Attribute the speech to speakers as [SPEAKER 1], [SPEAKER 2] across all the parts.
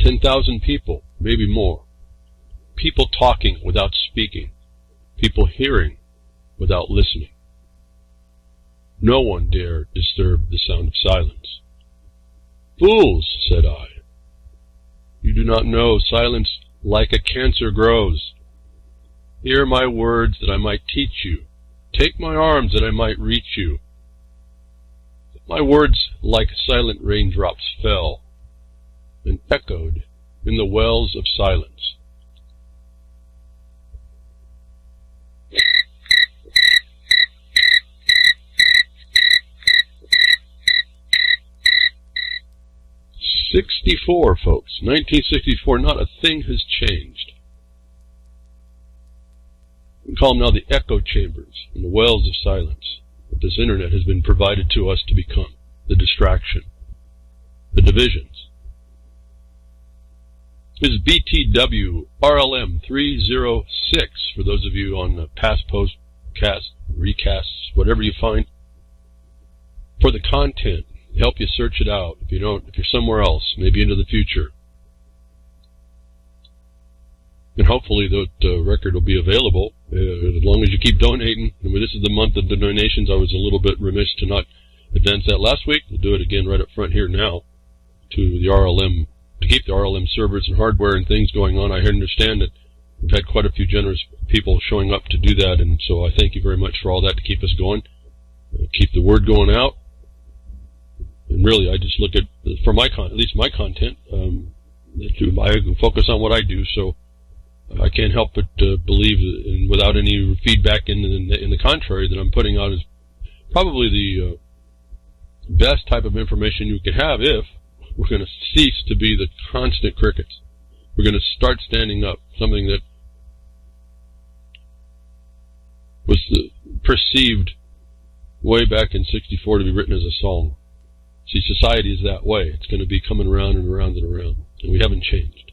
[SPEAKER 1] 10,000 people, maybe more. People talking without speaking. People hearing without listening. No one dare disturb the sound of silence. Fools, said I. You do not know silence like a cancer grows. Hear my words that I might teach you. Take my arms that I might reach you. My words like silent raindrops fell and echoed in the wells of silence. '64, folks. 1964. Not a thing has changed. We call them now the echo chambers and the wells of silence that this internet has been provided to us to become. The distraction. The divisions. This is BTW RLM 306 for those of you on the past postcast, recasts, whatever you find. For the content, help you search it out. If you're somewhere else, maybe into the future. And hopefully that record will be available as long as you keep donating. And this is the month of the donations. I was a little bit remiss to not advance that last week. We'll do it again right up front here now to the RLM, to keep the RLM servers and hardware and things going on. I understand that we've had quite a few generous people showing up to do that, and so I thank you very much for all that to keep us going, keep the word going out. And really, I just look at, for my at least my content, I focus on what I do, so I can't help but believe, and without any feedback in the contrary, that I'm putting out is probably the best type of information you could have if we're going to cease to be the constant crickets. We're going to start standing up, something that was perceived way back in '64 to be written as a song. See, society is that way. It's going to be coming around and around and around, and we haven't changed.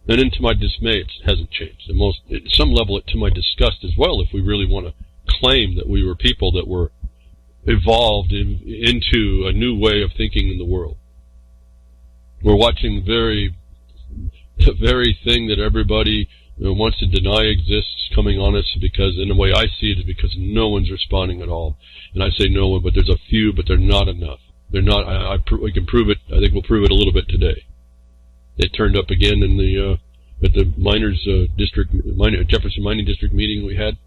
[SPEAKER 1] And then to my dismay, it hasn't changed. At some level, to my disgust as well, if we really want to claim that we were people that were evolved into a new way of thinking in the world. We're watching the very thing that everybody wants to deny exists coming on us, because, in the way I see it, is because no one's responding at all. And I say no one, but there's a few, but they're not enough. They're not. We can prove it. I think we'll prove it a little bit today. They turned up again in the at the miners Jefferson Mining District meeting we had.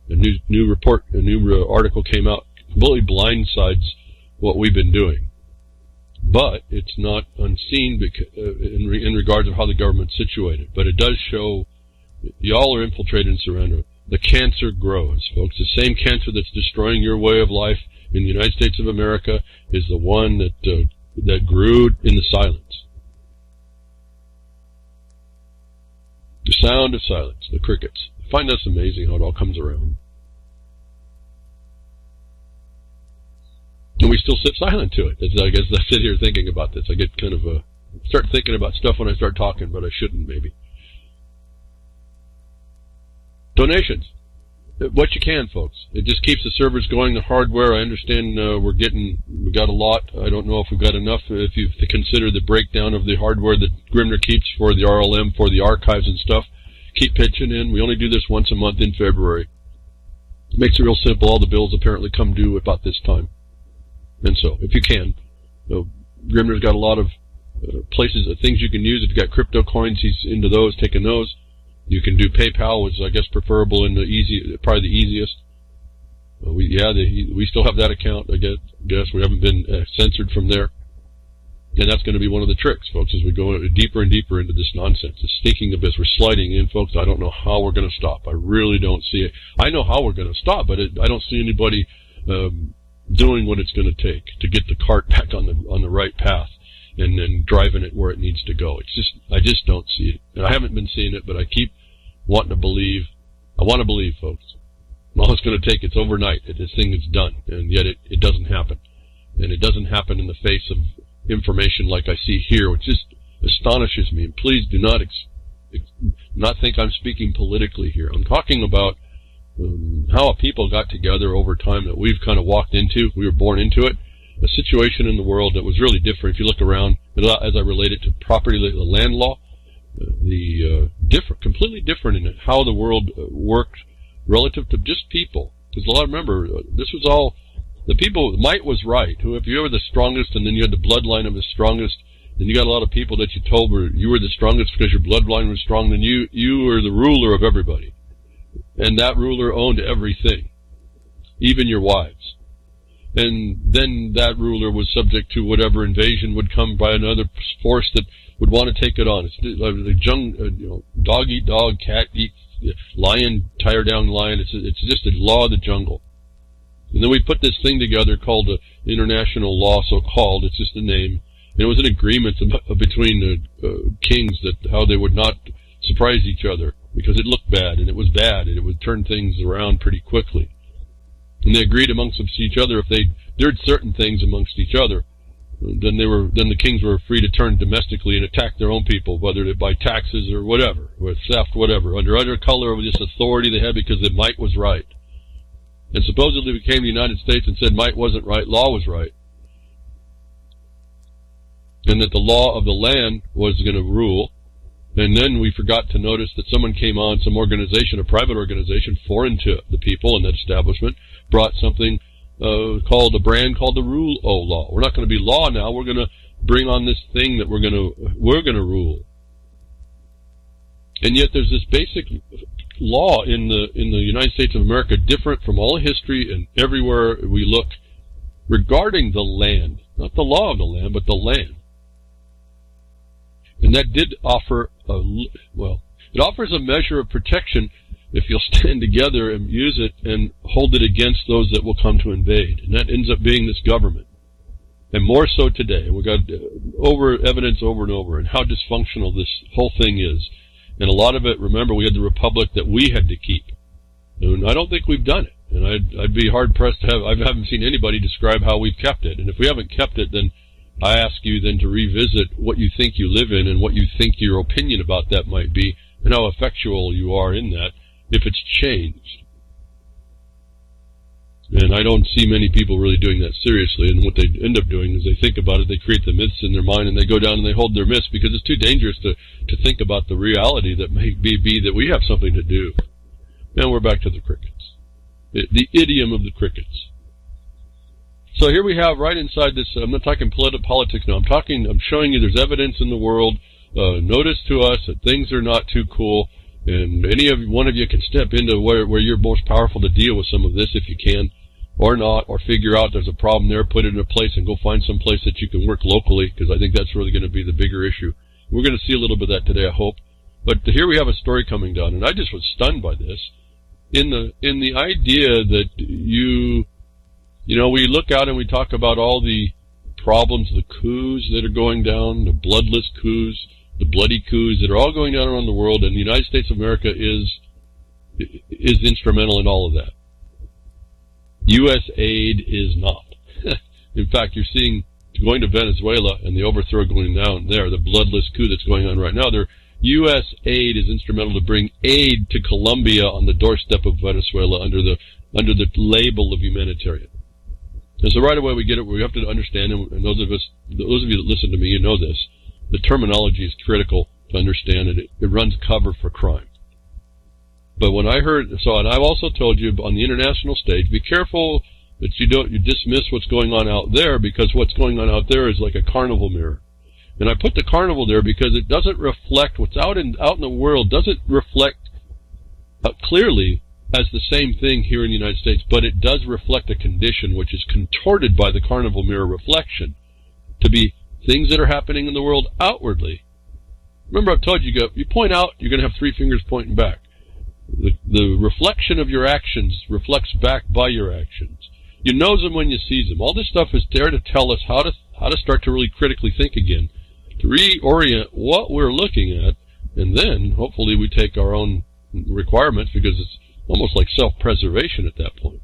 [SPEAKER 1] A new report, a new article came out, completely blindsides what we've been doing. But it's not unseen in regards of how the government's situated. But it does show y'all are infiltrated and surrounded. The cancer grows, folks. The same cancer that's destroying your way of life in the United States of America is the one that grew in the silence. The sound of silence, the crickets. I find this amazing how it all comes around. And we still sit silent to it. I guess I sit here thinking about this. I get kind of start thinking about stuff when I start talking, but I shouldn't maybe. Donations. What you can, folks. It just keeps the servers going, the hardware. I understand we got a lot. I don't know if we've got enough. If you consider the breakdown of the hardware that Grimner keeps for the RLM, for the archives and stuff, keep pitching in. We only do this once a month in February. It makes it real simple. All the bills apparently come due about this time. And so, if you can, Grimner's got a lot of places, things you can use. If you've got crypto coins, he's into those, taking those. You can do PayPal, which is, I guess, preferable and probably the easiest. We still have that account, I guess. We haven't been censored from there. And that's going to be one of the tricks, folks, as we go deeper and deeper into this nonsense. The sneaking abyss. We're sliding in, folks. I don't know how we're going to stop. I really don't see it. I know how we're going to stop, but I don't see anybody doing what it's going to take to get the cart back on the right path and then driving it where it needs to go. I just don't see it. And I haven't been seeing it, but I keep wanting to believe. I want to believe, folks. All it's going to take, it's overnight. This thing is done, and yet it doesn't happen. And it doesn't happen in the face of information like I see here, which just astonishes me. And please do not think I'm speaking politically here. I'm talking about how a people got together over time that we've kind of walked into. We were born into it. a situation in the world that was really different. If you look around, as I relate it to property, the land law, completely different in how the world worked relative to just people. Because a lot, remember, this was all, the people, might was right. If you were the strongest, and then you had the bloodline of the strongest, then you got a lot of people that you told you were the strongest because your bloodline was strong, then you were the ruler of everybody. And that ruler owned everything, even your wives. And then that ruler was subject to whatever invasion would come by another force that would want to take it on. It's like dog eat dog, cat eat lion, tire down lion. It's just a law of the jungle. And then we put this thing together called international law, so-called. It's just a name. And it was an agreement between the kings that how they would not surprise each other because it looked bad, and it was bad, and it would turn things around pretty quickly. And they agreed amongst each other if they did certain things amongst each other, then the kings were free to turn domestically and attack their own people, whether it by taxes or whatever, or theft, whatever, under color of this authority they had because the might was right. And supposedly we came to the United States and said might wasn't right, law was right. And that the law of the land was going to rule. And then we forgot to notice that someone came on, some organization, a private organization, foreign to the people in that establishment, brought something called a brand called the rule law. We're not going to be law now. We're going to bring on this thing that we're going to rule. And yet there's this basic law in the United States of America, different from all history and everywhere we look, regarding the land. Not the law of the land, but the land. And that did offer it offers a measure of protection if you'll stand together and use it and hold it against those that will come to invade. And that ends up being this government. And more so today. We've got evidence over and over and how dysfunctional this whole thing is. And a lot of it, remember, we had the republic that we had to keep. And I don't think we've done it. And I'd be hard-pressed to I haven't seen anybody describe how we've kept it. And if we haven't kept it, then I ask you then to revisit what you think you live in and what you think your opinion about that might be and how effectual you are in that if it's changed. And I don't see many people really doing that seriously, and what they end up doing is they think about it, they create the myths in their mind, and they go down and they hold their myths because it's too dangerous to think about the reality that may be that we have something to do. Now we're back to the crickets. The idiom of the crickets. So here we have right inside this, I'm not talking politics now, I'm showing you there's evidence in the world, notice to us that things are not too cool, and one of you can step into where you're most powerful to deal with some of this if you can, or not, or figure out there's a problem there, put it in a place and go find some place that you can work locally, because I think that's really going to be the bigger issue. We're going to see a little bit of that today, I hope. But here we have a story coming down, and I just was stunned by this, in the idea that we look out and we talk about all the problems, the coups that are going down, the bloodless coups, the bloody coups that are all going down around the world, and the United States of America is instrumental in all of that. U.S. aid is not. In fact, you're seeing, going to Venezuela and the overthrow going down there, the bloodless coup that's going on right now, U.S. aid is instrumental to bring aid to Colombia on the doorstep of Venezuela under the label of humanitarian. And so right away we get it. We have to understand, and those of you that listen to me, you know this. The terminology is critical to understand it. It runs cover for crime. But when I heard, and I've also told you on the international stage, be careful that you dismiss what's going on out there, because what's going on out there is like a carnival mirror. And I put the carnival there because it doesn't reflect what's out in the world, doesn't reflect clearly as the same thing here in the United States, but it does reflect a condition which is contorted by the carnival mirror reflection to be things that are happening in the world outwardly. Remember, I've told you, you point out, you're going to have three fingers pointing back. The reflection of your actions reflects back by your actions. You knows them when you sees them. All this stuff is there to tell us how to start to really critically think again, to reorient what we're looking at, and then hopefully we take our own requirements, because it's almost like self-preservation at that point,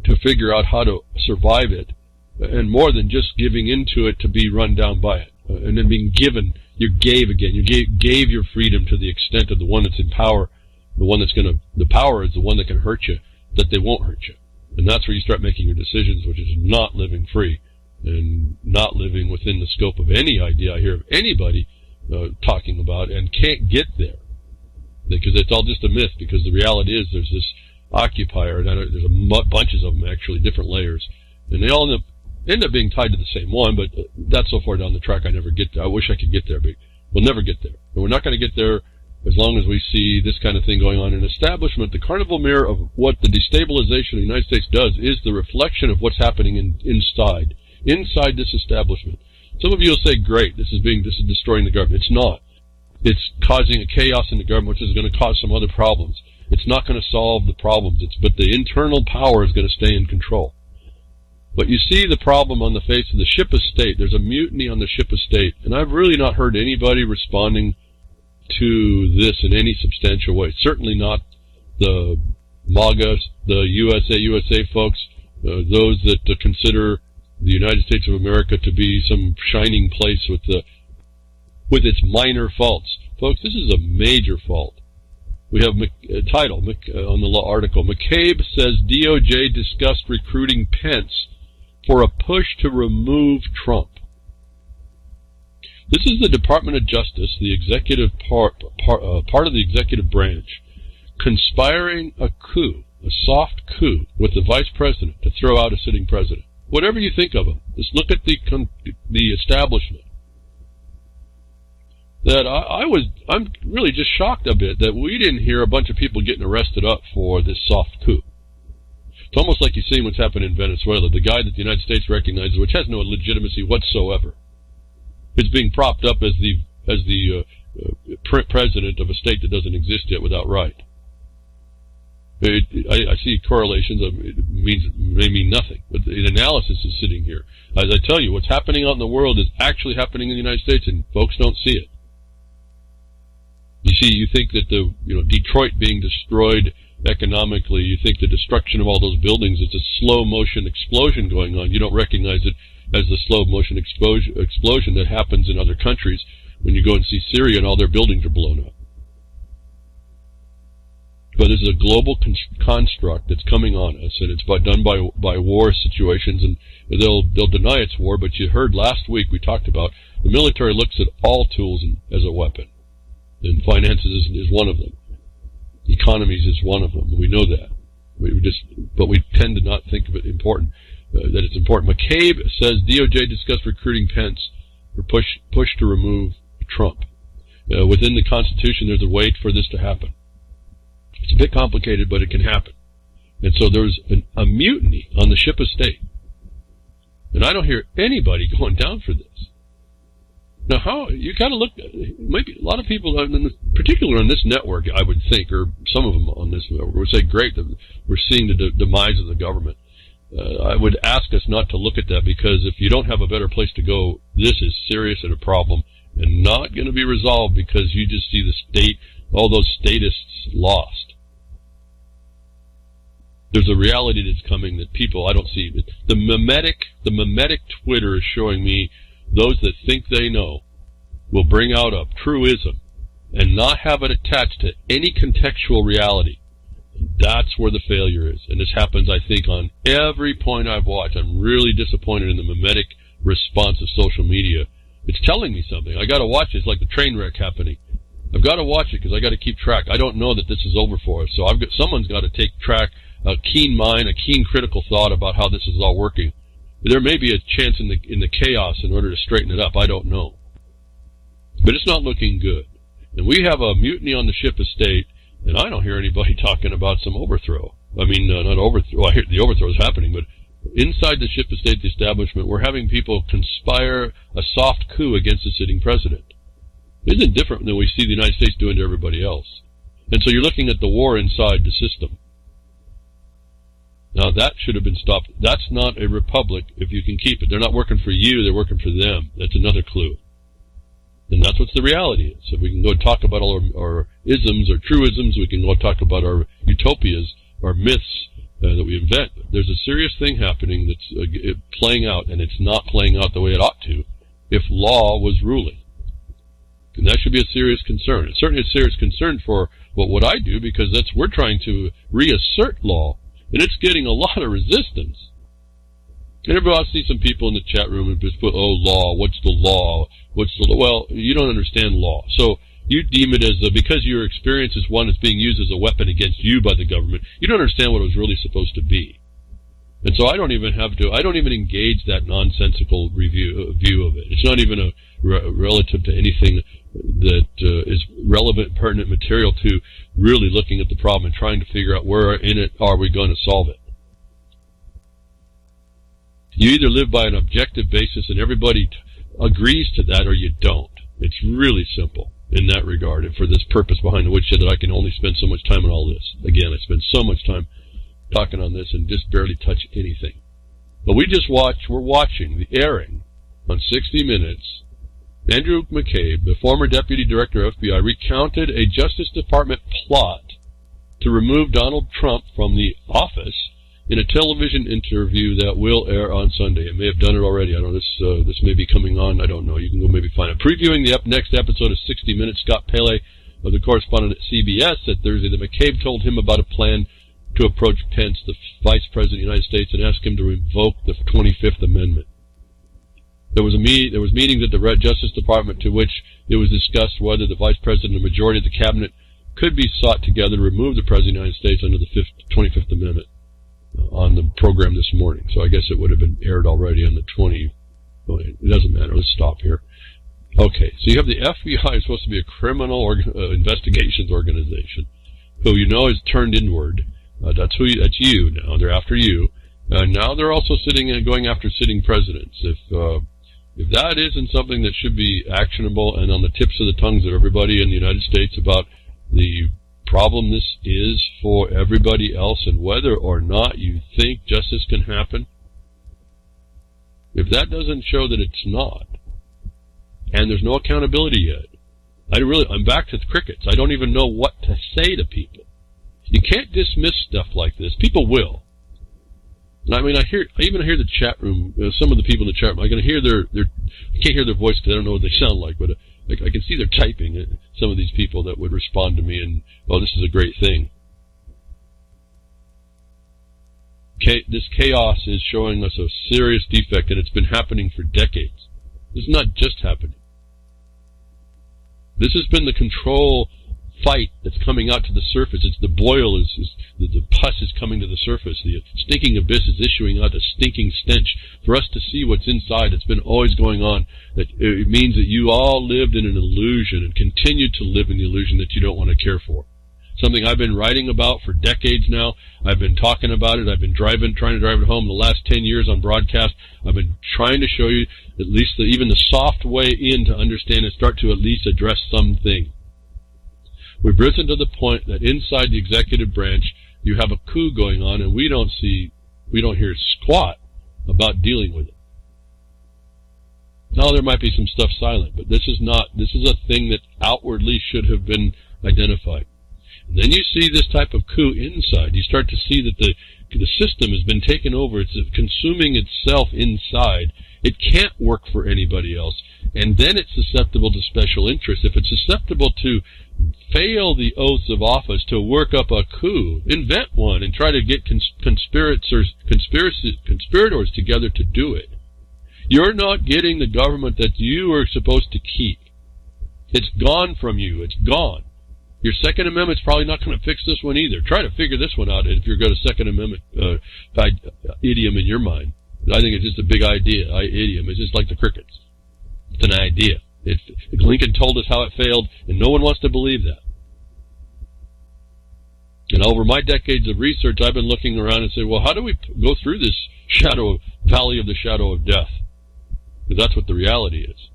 [SPEAKER 1] to figure out how to survive it, and more than just giving into it to be run down by it, and then being given, you gave again, you gave your freedom to the extent of the one that's in power, the power is the one that can hurt you, that they won't hurt you. And that's where you start making your decisions, which is not living free and not living within the scope of any idea I hear of anybody talking about, and can't get there. Because it's all just a myth, because the reality is there's this occupier, and there's bunches of them actually, different layers, and they all end up being tied to the same one, but that's so far down the track I never get there. I wish I could get there, but we'll never get there. And we're not going to get there as long as we see this kind of thing going on in establishment. The carnival mirror of what the destabilization of the United States does is the reflection of what's happening inside this establishment. Some of you will say, great, this is destroying the government. It's not. It's causing a chaos in the government, which is going to cause some other problems. It's not going to solve the problems, but the internal power is going to stay in control. But you see the problem on the face of the ship of state. There's a mutiny on the ship of state, and I've really not heard anybody responding to this in any substantial way. Certainly not the MAGA, the USA folks, those that consider the United States of America to be some shining place with its minor faults. Folks, this is a major fault. We have a title on the article. McCabe says DOJ discussed recruiting Pence for a push to remove Trump. This is the Department of Justice, the executive part of the executive branch, conspiring a coup, a soft coup, with the vice president to throw out a sitting president. Whatever you think of him, just look at the establishment. That I'm really just shocked a bit that we didn't hear a bunch of people getting arrested up for this soft coup. It's almost like you're seeing what's happened in Venezuela. The guy that the United States recognizes, which has no legitimacy whatsoever, is being propped up as the president of a state that doesn't exist yet without right. I see correlations. It may mean nothing, but the analysis is sitting here. As I tell you, what's happening out in the world is actually happening in the United States, and folks don't see it. You see, you think that Detroit being destroyed economically, you think the destruction of all those buildings is a slow motion explosion going on. You don't recognize it as the slow motion explosion that happens in other countries when you go and see Syria and all their buildings are blown up. But this is a global construct that's coming on us, and it's done by war situations, and they'll deny it's war. But you heard last week we talked about the military looks at all tools as a weapon, and finances is one of them. Economies is one of them. We know that. But we tend to not think of it important. That it's important. McCabe says DOJ discussed recruiting Pence for push to remove Trump. Within the Constitution, there's a way for this to happen. It's a bit complicated, but it can happen. And so there's a mutiny on the ship of state. And I don't hear anybody going down for this. Now, how you kind of look, maybe a lot of people, particularly on this network, I would think, or some of them on this network, would say, great, we're seeing the demise of the government. I would ask us not to look at that, because if you don't have a better place to go, this is serious and a problem, and not going to be resolved because you just see the state, all those statists lost. There's a reality that's coming that people, I don't see. The mimetic Twitter is showing me those that think they know will bring out a truism and not have it attached to any contextual reality. That's where the failure is. And this happens, I think, on every point I've watched. I'm really disappointed in the mimetic response of social media. It's telling me something. I got to watch it. It's like the train wreck happening. I've got to watch it because I got to keep track. I don't know that this is over for us. So someone's got to take track, a keen mind, a keen critical thought about how this is all working. There may be a chance in the chaos in order to straighten it up. I don't know. But it's not looking good. And we have a mutiny on the ship of state, and I don't hear anybody talking about some overthrow. I mean, not overthrow. Well, I hear the overthrow is happening, but inside the ship of state, the establishment, we're having people conspire a soft coup against the sitting president. It isn't different than we see the United States doing to everybody else. And so you're looking at the war inside the system. Now, that should have been stopped. That's not a republic if you can keep it. They're not working for you, they're working for them. That's another clue. And that's what the reality is. So we can go talk about all our isms or truisms, we can go talk about our utopias, our myths that we invent. There's a serious thing happening that's playing out, and it's not playing out the way it ought to if law was ruling. And that should be a serious concern. It's certainly a serious concern for what I do, because we're trying to reassert law And it's getting a lot of resistance. And I see some people in the chat room and just put, oh, law, what's the law? What's the law? Well, you don't understand law. So you deem it as, because your experience is one that's being used as a weapon against you by the government, you don't understand what it was really supposed to be. And so I don't even engage that nonsensical view of it. It's not even relative to anything that is relevant, pertinent material to really looking at the problem and trying to figure out where in it are we going to solve it. You either live by an objective basis and everybody agrees to that, or you don't. It's really simple in that regard, and for this purpose behind the Woodshed that I can only spend so much time on all this. Again, I spend so much time talking on this and just barely touch anything. But we're watching the airing on 60 Minutes. Andrew McCabe, the former deputy director of FBI, recounted a Justice Department plot to remove Donald Trump from the office in a television interview that will air on Sunday. It may have done it already. I don't know. This may be coming on. I don't know. You can go maybe find it. Previewing the next episode of 60 Minutes, Scott Pele, of the correspondent at CBS, said Thursday that McCabe told him about a plan to approach Pence, the Vice President of the United States, and ask him to revoke the 25th Amendment. There was meetings at the Justice Department to which it was discussed whether the Vice President and the majority of the Cabinet could be sought together to remove the President of the United States under the 25th Amendment on the program this morning. So I guess it would have been aired already on the 20th. It doesn't matter. Let's stop here. Okay, so you have the FBI, is supposed to be a criminal investigations organization, who you know is turned inward. That's you now. They're after you. And now they're also going after sitting presidents. If that isn't something that should be actionable and on the tips of the tongues of everybody in the United States about the problem this is for everybody else and whether or not you think justice can happen, if that doesn't show that it's not, and there's no accountability yet, I'm back to the crickets. I don't even know what to say to people. You can't dismiss stuff like this. People will. And I mean, I even hear the chat room, some of the people in the chat room, I can hear I can't hear their voice because I don't know what they sound like, but I can see they're typing, some of these people that would respond to me and, oh, this is a great thing. This chaos is showing us a serious defect, and it's been happening for decades. This is not just happening. This has been the control fight that's coming out to the surface. It's the boil, the pus is coming to the surface. The stinking abyss is issuing out a stinking stench for us to see what's inside. It's been always going on. That it means that you all lived in an illusion and continue to live in the illusion that you don't want to care for. Something I've been writing about for decades now. I've been talking about it. I've been trying to drive it home the last 10 years on broadcast. I've been trying to show you at least even the soft way in to understand and start to at least address something. We've risen to the point that inside the executive branch, you have a coup going on, and we don't hear squat about dealing with it. Now, there might be some stuff silent, but this is a thing that outwardly should have been identified. And then you see this type of coup inside. You start to see that the system has been taken over. It's consuming itself inside. It can't work for anybody else. And then it's susceptible to special interests. If it's susceptible to fail the oaths of office to work up a coup, invent one and try to get conspirators together to do it. You're not getting the government that you are supposed to keep. It's gone from you. It's gone. Your Second Amendment's probably not going to fix this one either. Try to figure this one out if you've got a Second Amendment idiom in your mind. I think it's just a big idiom. It's just like the crickets. It's an idea. Lincoln told us how it failed, and no one wants to believe that. And over my decades of research, I've been looking around and saying, well, how do we go through this valley of the shadow of death? Because that's what the reality is.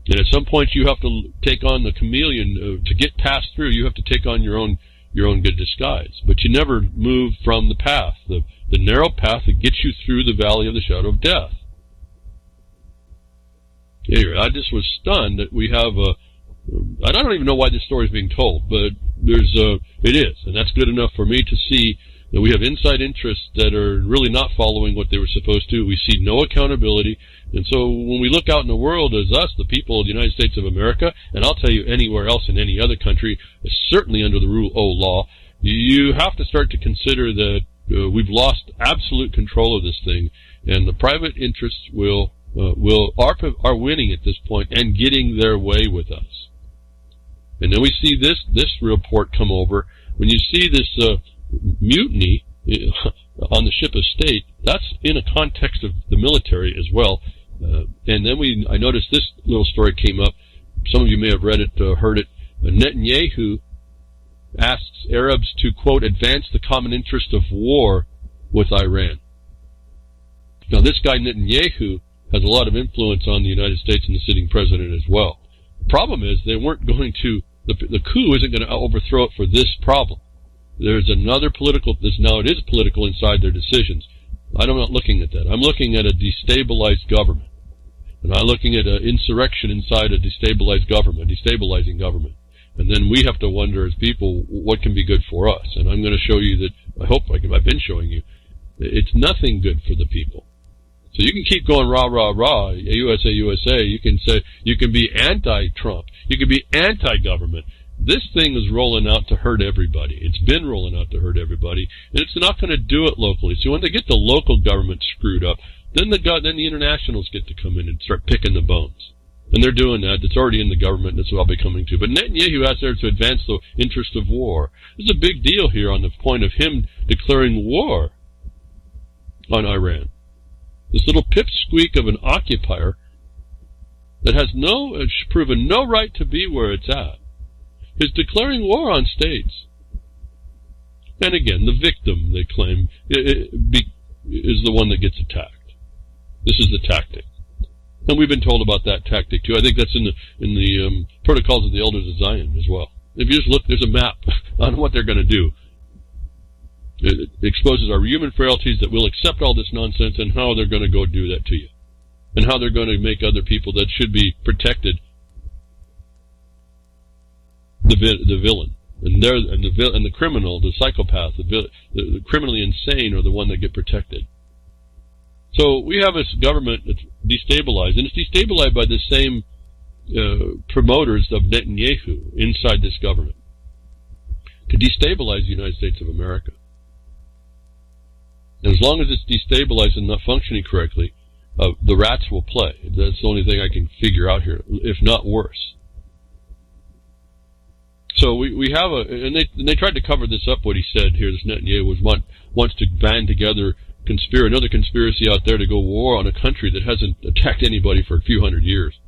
[SPEAKER 1] And at some point, you have to take on the chameleon. To get past through, you have to take on your own good disguise. But you never move from the path, the narrow path that gets you through the valley of the shadow of death. Anyway, I just was stunned that we have I don't even know why this story is being told, but it is, and that's good enough for me to see that we have inside interests that are really not following what they were supposed to. We see no accountability, and so when we look out in the world as us, the people of the United States of America, and I'll tell you anywhere else in any other country, certainly under the rule of law, you have to start to consider that we've lost absolute control of this thing, and the private interests are winning at this point and getting their way with us. And then we see this report come over. When you see this mutiny on the ship of state, that's in a context of the military as well. And then I noticed this little story came up. Some of you may have read it, heard it. NetanYahoo asks Arabs to, quote, advance the common interest of war with Iran. Now, this guy Netanyahu has a lot of influence on the United States and the sitting president as well. The problem is they weren't going to, the coup isn't going to overthrow it for this problem. There's another political, now it is political inside their decisions. I'm not looking at that. I'm looking at a destabilized government. And I'm looking at an insurrection inside a destabilized government, destabilizing government. And then we have to wonder as people what can be good for us. And I'm going to show you that, I hope I've been showing you, it's nothing good for the people. So you can keep going rah, rah, rah, USA, USA. You can say, you can be anti-Trump. You can be anti-government. This thing is rolling out to hurt everybody. It's been rolling out to hurt everybody. And it's not going to do it locally. So when they get the local government screwed up, then the internationals get to come in and start picking the bones. And they're doing that. It's already in the government. That's what I'll be coming to. But Netanyahu asked there to advance the interest of war. There's a big deal here on the point of him declaring war on Iran. This little pipsqueak of an occupier that has proven no right to be where it's at is declaring war on states. And again, the victim, they claim, is the one that gets attacked. This is the tactic. And we've been told about that tactic too. I think that's in the Protocols of the Elders of Zion as well. If you just look, there's a map on what they're going to do. It exposes our human frailties, that we'll accept all this nonsense, and how they're going to go do that to you. And how they're going to make other people that should be protected the villain. And the criminal, the psychopath, the criminally insane are the one that get protected. So we have this government that's destabilized, and it's destabilized by the same promoters of Netanyahu inside this government to destabilize the United States of America. And as long as it's destabilized and not functioning correctly, the rats will play. That's the only thing I can figure out here, if not worse. So we have and they tried to cover this up. What he said here, this Netanyahu wants to band together another conspiracy out there to go war on a country that hasn't attacked anybody for a few hundred years.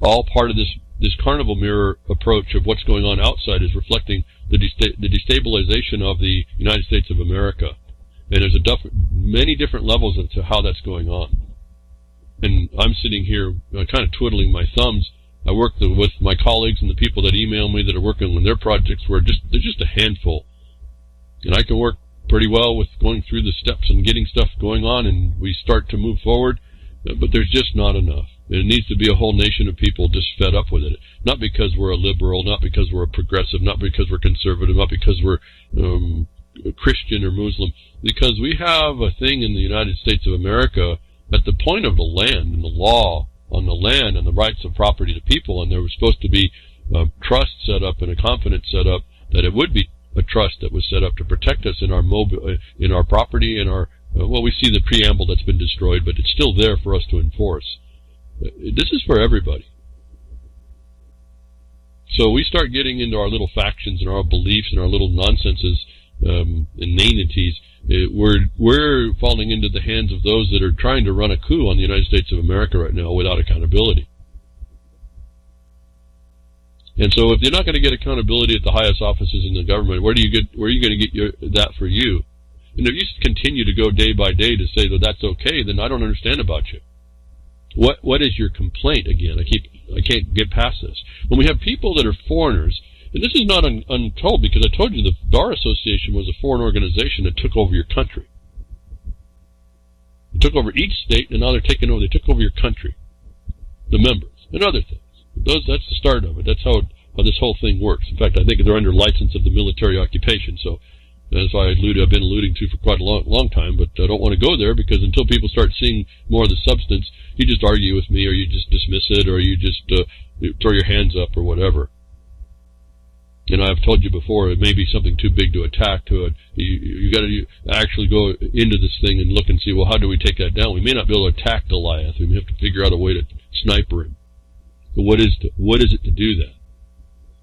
[SPEAKER 1] All part of this carnival mirror approach of what's going on outside is reflecting the destabilization of the United States of America. And there's many different levels as to how that's going on. And I'm sitting here kind of twiddling my thumbs. I work with my colleagues and the people that email me that are working on their projects where they're just a handful. And I can work pretty well with going through the steps and getting stuff going on, and we start to move forward, but there's just not enough. It needs to be a whole nation of people just fed up with it. Not because we're a liberal, not because we're a progressive, not because we're conservative, not because we're Christian or Muslim, because we have a thing in the United States of America at the point of the land and the law on the land and the rights of property to people, and there was supposed to be a trust set up and a confidence set up that it would be a trust that was set up to protect us in our property, in our we see the preamble that's been destroyed, but it's still there for us to enforce. This is for everybody. So we start getting into our little factions and our beliefs and our little nonsenses and inanities. We're falling into the hands of those that are trying to run a coup on the United States of America right now without accountability. And so if you're not going to get accountability at the highest offices in the government, where are you going to get that for you? And if you continue to go day by day to say that that's okay, then I don't understand about you. What is your complaint again? I can't get past this. When we have people that are foreigners, and this is not untold, because I told you the Bar Association was a foreign organization that took over your country. They took over each state, and now they're taking over. They took over your country, the members, and other things. That's the start of it. That's how this whole thing works. In fact, I think they're under license of the military occupation. So that's why I've been alluding to for quite a long time. But I don't want to go there, because until people start seeing more of the substance, you just argue with me, or you just dismiss it, or you just throw your hands up, or whatever. And I've told you before, it may be something too big to attack to it. You got to actually go into this thing and look and see, well, how do we take that down? We may not be able to attack Goliath. We may have to figure out a way to sniper him. But what is it to do that?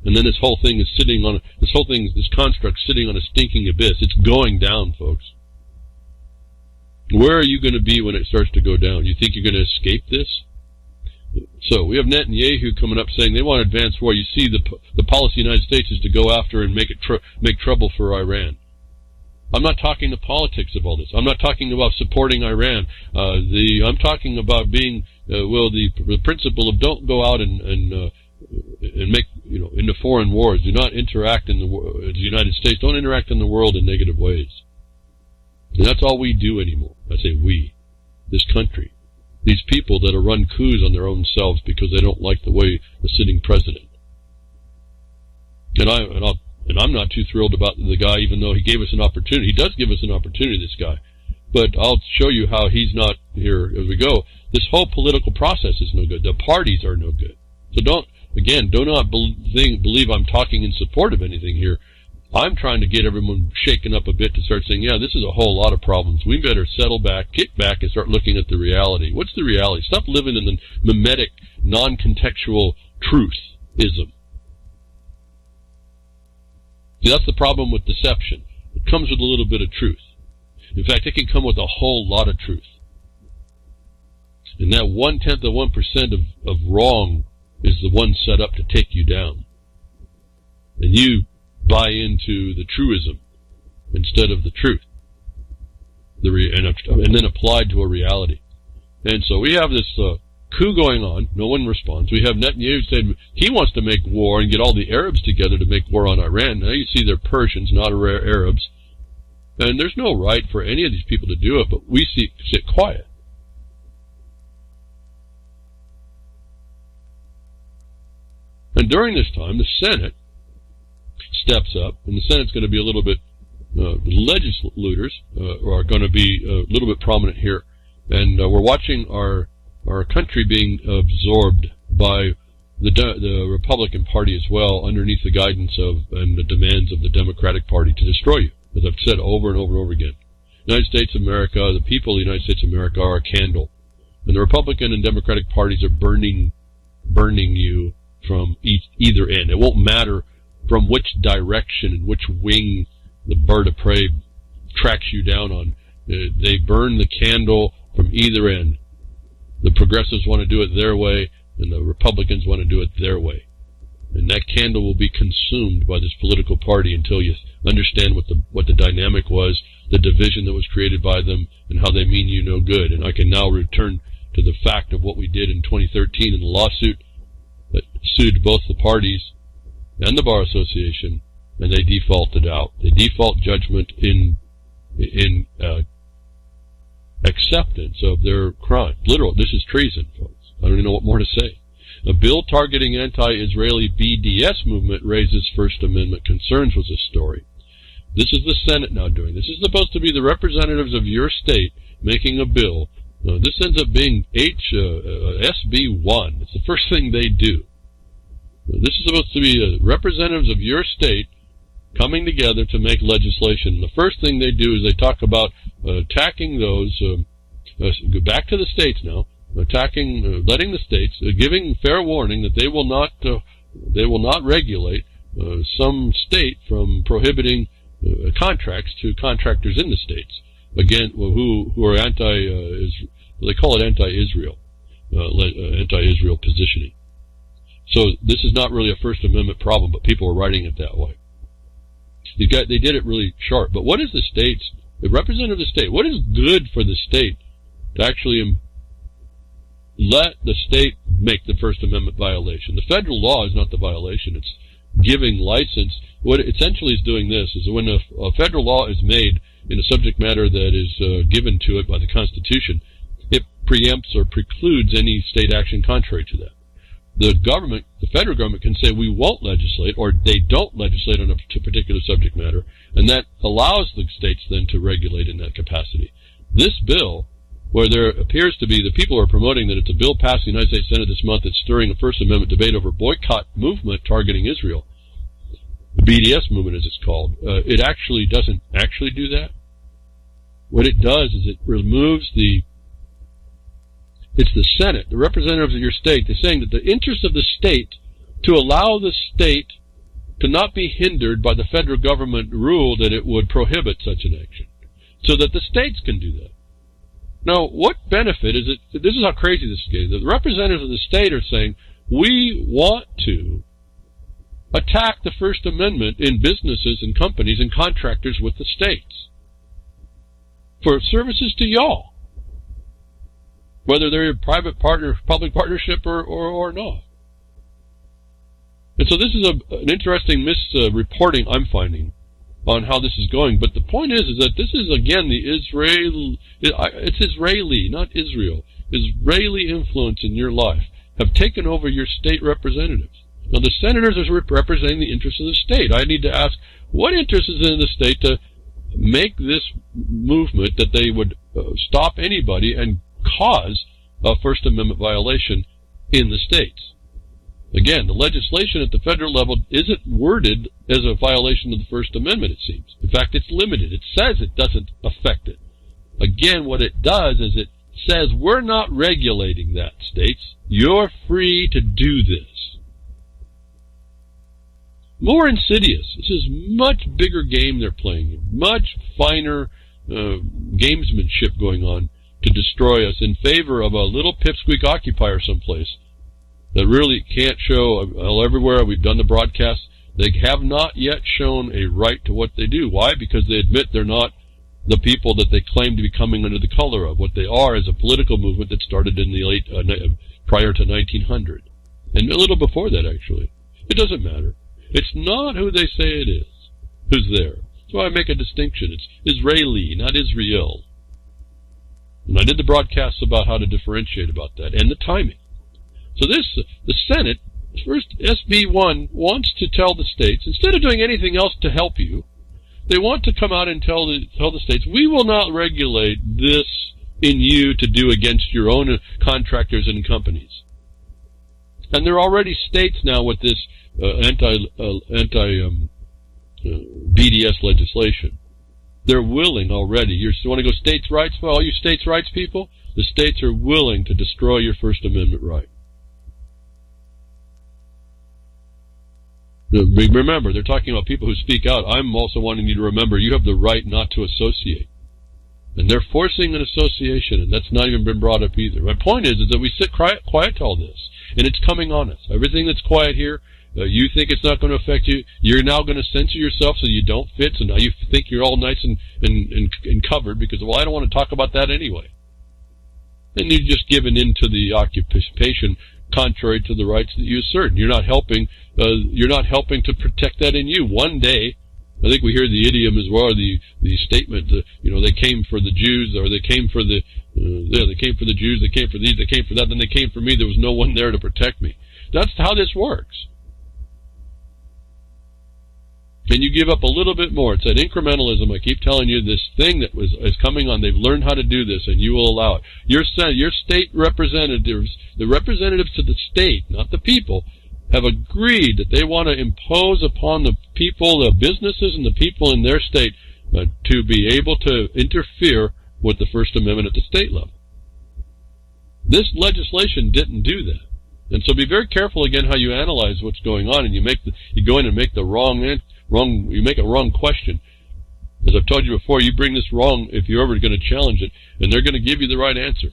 [SPEAKER 1] And then this whole thing is this construct sitting on a stinking abyss. It's going down, folks. Where are you going to be when it starts to go down? You think you're going to escape this? So we have NetanYahoo coming up saying they want to advance war. You see, the policy of the United States is to go after and make trouble for Iran. I'm not talking the politics of all this. I'm not talking about supporting Iran. I'm talking about being the principle of don't go out and make into foreign wars. Do not interact in the United States. Don't interact in the world in negative ways. And that's all we do anymore. I say we, this country. These people that are run coups on their own selves because they don't like the way the sitting president. And I'm not too thrilled about the guy, even though he gave us an opportunity. He does give us an opportunity, this guy. But I'll show you how he's not here as we go. This whole political process is no good. The parties are no good. So do not believe I'm talking in support of anything here. I'm trying to get everyone shaken up a bit to start saying, yeah, this is a whole lot of problems. We better settle back, kick back, and start looking at the reality. What's the reality? Stop living in the mimetic, non-contextual truth-ism. See, that's the problem with deception. It comes with a little bit of truth. In fact, it can come with a whole lot of truth. And that 1/10 of 1% of wrong is the one set up to take you down. And you buy into the truism instead of the truth, and then applied to a reality. And so we have this coup going on. No one responds. We have Netanyahu saying he wants to make war and get all the Arabs together to make war on Iran. Now you see they're Persians, not Arabs. And there's no right for any of these people to do it, but we sit quiet. And during this time, the Senate steps up, and the Senate's going to be a little bit, the legislators are going to be a little bit prominent here, and we're watching our country being absorbed by the Republican Party as well, underneath the guidance of and the demands of the Democratic Party to destroy you, as I've said over and over and over again. United States of America, the people of the United States of America are a candle, and the Republican and Democratic parties are burning you from either end. It won't matter from which direction and which wing the bird of prey tracks you down on. They burn the candle from either end. The progressives want to do it their way, and the Republicans want to do it their way. And that candle will be consumed by this political party until you understand what the dynamic was, the division that was created by them, and how they mean you no good. And I can now return to the fact of what we did in 2013 in the lawsuit that sued both the parties and the Bar Association, and they defaulted out. They default judgment in acceptance of their crime. Literal, this is treason, folks. I don't even know what more to say. A bill targeting anti-Israeli BDS movement raises First Amendment concerns was a story. This is the Senate now doing. This is supposed to be the representatives of your state making a bill. This ends up being SB1. It's the first thing they do. This is supposed to be representatives of your state coming together to make legislation. The first thing they do is they talk about attacking those, go back to the states now, attacking, letting the states, giving fair warning that they will not regulate some state from prohibiting contracts to contractors in the states, again, who are they call it anti-Israel, anti-Israel positioning. So this is not really a First Amendment problem, but people are writing it that way. They did it really sharp. But what is the state's, the representative of the state, what is good for the state to actually let the state make the First Amendment violation? The federal law is not the violation. It's giving license. What it essentially is doing this is when a federal law is made in a subject matter that is given to it by the Constitution, it preempts or precludes any state action contrary to that. The federal government can say we won't legislate, or they don't legislate on a particular subject matter, and that allows the states then to regulate in that capacity. This bill, where there appears to be, the people are promoting that it's a bill passed in the United States Senate this month that's stirring a First Amendment debate over boycott movement targeting Israel. the BDS movement as it's called, it actually doesn't actually do that. What it does is it removes it's the Senate, the representatives of your state. They're saying that the interest of the state to allow the state to not be hindered by the federal government rule that it would prohibit such an action, so that the states can do that. Now, what benefit is it? This is how crazy this is getting. The representatives of the state are saying, we want to attack the First Amendment in businesses and companies and contractors with the states for services to y'all, whether they're a private partner, public partnership, or not. And so this is an interesting misreporting I'm finding on how this is going. But the point is that this is, again, it's Israeli, not Israel. Israeli influence in your life have taken over your state representatives. Now, the senators are representing the interests of the state. I need to ask, what interest is in the state to make this movement that they would stop anybody and cause a First Amendment violation in the states? Again, the legislation at the federal level isn't worded as a violation of the First Amendment, it seems. In fact, it's limited. It says it doesn't affect it. Again, what it does is it says, we're not regulating that, states. You're free to do this. More insidious. This is much bigger game they're playing. Much finer gamesmanship going on to destroy us in favor of a little pipsqueak occupier someplace that really can't show everywhere. We've done the broadcasts. They have not yet shown a right to what they do. Why? Because they admit they're not the people that they claim to be coming under the color of. What they are is a political movement that started in the late, prior to 1900. And a little before that, actually. It doesn't matter. It's not who they say it is who's there. That's why I make a distinction. It's Israeli, not Israel. And I did the broadcasts about how to differentiate about that and the timing. So the Senate, first SB 1, wants to tell the states, instead of doing anything else to help you, they want to come out and tell the states, we will not regulate this in you to do against your own contractors and companies. And there are already states now with this anti-BDS legislation. They're willing already. You want to go states' rights? Well, all you states' rights people, the states are willing to destroy your First Amendment right. Remember, they're talking about people who speak out. I'm also wanting you to remember you have the right not to associate. And they're forcing an association, and that's not even been brought up either. My point is that we sit quiet to all this, and it's coming on us. Everything that's quiet here, you think it's not going to affect you. You're now going to censor yourself so you don't fit, so now you think you're all nice and covered because, well, I don't want to talk about that anyway. And you've just given in to the occupation contrary to the rights that you assert. You're not helping to protect that in you. One day, I think we hear the idiom as well, the statement, they came for the Jews, or they came for the Jews, they came for these, they came for that, then they came for me. There was no one there to protect me. That's how this works. And you give up a little bit more. It's that incrementalism. I keep telling you, this thing that is coming on. They've learned how to do this, and you will allow it. Your state representatives, the representatives to the state, not the people, have agreed that they want to impose upon the people, the businesses, and the people in their state to be able to interfere with the First Amendment at the state level. This legislation didn't do that. And so be very careful again how you analyze what's going on, and you go in and make the you make a wrong question. As I've told you before, you bring this wrong if you're ever going to challenge it, and they're going to give you the right answer.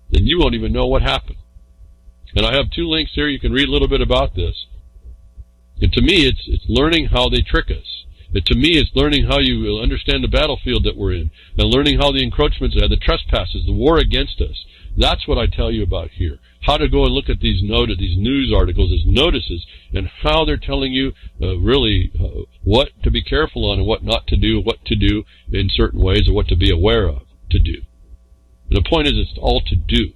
[SPEAKER 1] Then you won't even know what happened. And I have 2 links here. You can read a little bit about this. And to me, it's learning how they trick us. To me, it's learning how you understand the battlefield that we're in, and learning how the encroachments are, the trespasses, the war against us. That's what I tell you about here. How to go and look at these news articles, these notices, and how they're telling you really what to be careful on and what not to do, what to do in certain ways, or what to be aware of to do. And the point is, it's all to do.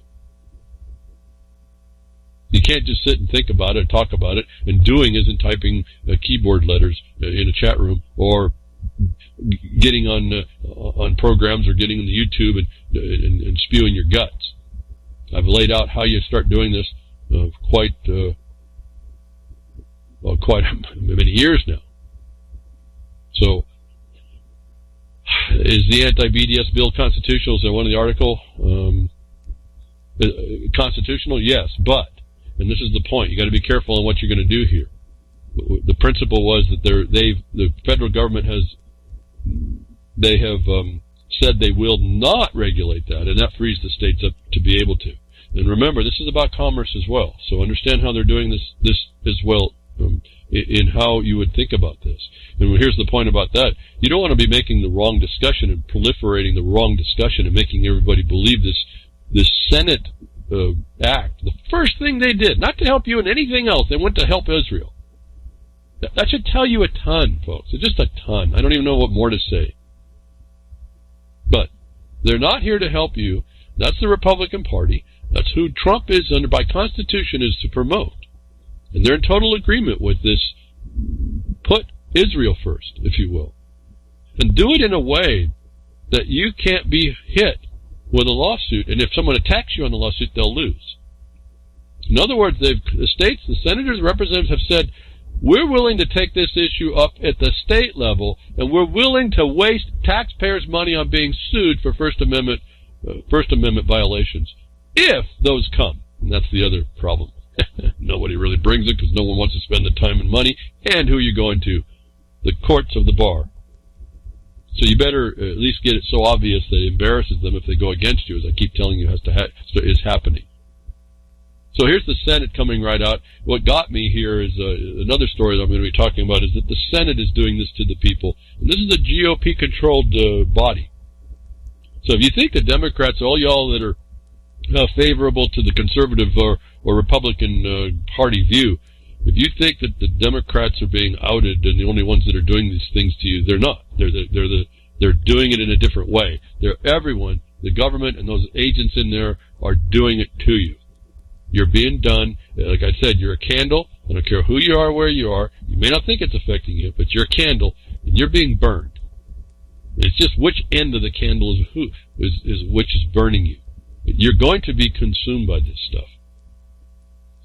[SPEAKER 1] You can't just sit and think about it, talk about it, and doing isn't typing keyboard letters in a chat room or getting on programs or getting on the YouTube and spewing your guts. I've laid out how you start doing this quite many years now. So, is the anti-BDS bill constitutional? Is that one of the article? Constitutional? Yes, but, and this is the point, you got to be careful on what you're going to do here. The principle was that the federal government have said they will not regulate that, and that frees the states up to be able to. And remember, this is about commerce as well. So understand how they're doing this as well in how you would think about this. And here's the point about that. You don't want to be making the wrong discussion and proliferating the wrong discussion and making everybody believe this Senate act. The first thing they did, not to help you in anything else, they went to help Israel. That should tell you a ton, folks. Just a ton. I don't even know what more to say. But they're not here to help you. That's the Republican Party. That's who Trump is under by Constitution is to promote. And they're in total agreement with this. Put Israel first, if you will. And do it in a way that you can't be hit with a lawsuit. And if someone attacks you on the lawsuit, they'll lose. In other words, the states, the senators, the representatives have said, we're willing to take this issue up at the state level, and we're willing to waste taxpayers' money on being sued for First Amendment violations, if those come. And that's the other problem. Nobody really brings it because no one wants to spend the time and money. And who are you going to? The courts of the bar. So you better at least get it so obvious that it embarrasses them if they go against you, as I keep telling you is happening. So here's the Senate coming right out. What got me here is another story that I'm going to be talking about, is that the Senate is doing this to the people. And this is a GOP-controlled body. So if you think the Democrats, all y'all that are favorable to the conservative or Republican party view, if you think that the Democrats are being outed and the only ones that are doing these things to you, they're not. They're doing it in a different way. Everyone, the government and those agents in there are doing it to you. You're being done. Like I said, you're a candle. I don't care who you are, where you are. You may not think it's affecting you, but you're a candle, and you're being burned. It's just which end of the candle is which is burning you. You're going to be consumed by this stuff.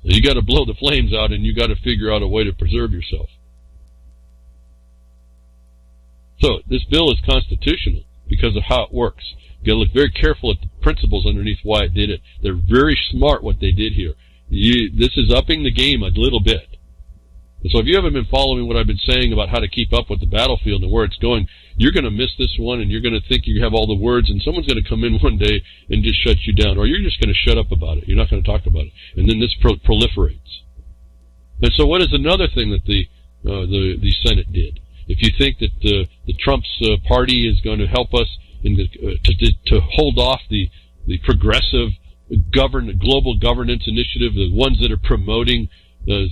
[SPEAKER 1] And you got to blow the flames out, and you got to figure out a way to preserve yourself. So this bill is constitutional because of how it works. You got to look very careful at the principles underneath why it did it. They're very smart what they did here. This is upping the game a little bit. And so if you haven't been following what I've been saying about how to keep up with the battlefield and where it's going, you're going to miss this one, and you're going to think you have all the words, and someone's going to come in one day and just shut you down, or you're just going to shut up about it. You're not going to talk about it. And then this proliferates. And so what is another thing that the Senate did? If you think that the Trump's party is going to help us to hold off the progressive global governance initiative, the ones that are promoting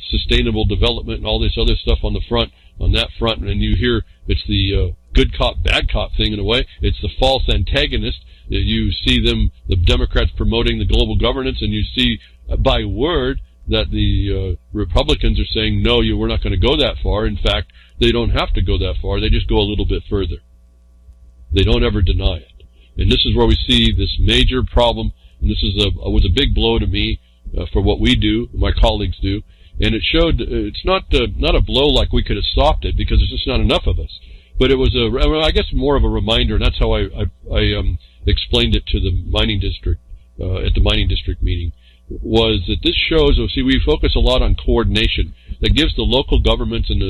[SPEAKER 1] sustainable development and all this other stuff on that front, and you hear it's the good cop, bad cop thing in a way. It's the false antagonist. You see the Democrats promoting the global governance, and you see by word that the Republicans are saying, no, we're not going to go that far. In fact, they don't have to go that far. They just go a little bit further. They don't ever deny it. And this is where we see this major problem, and this was a big blow to me for what we do, my colleagues do. And it showed it's not a blow like we could have stopped it, because there's just not enough of us. But it was I guess more of a reminder, and that's how I explained it to the mining district at the mining district meeting, was that this shows. We focus a lot on coordination that gives the local governments and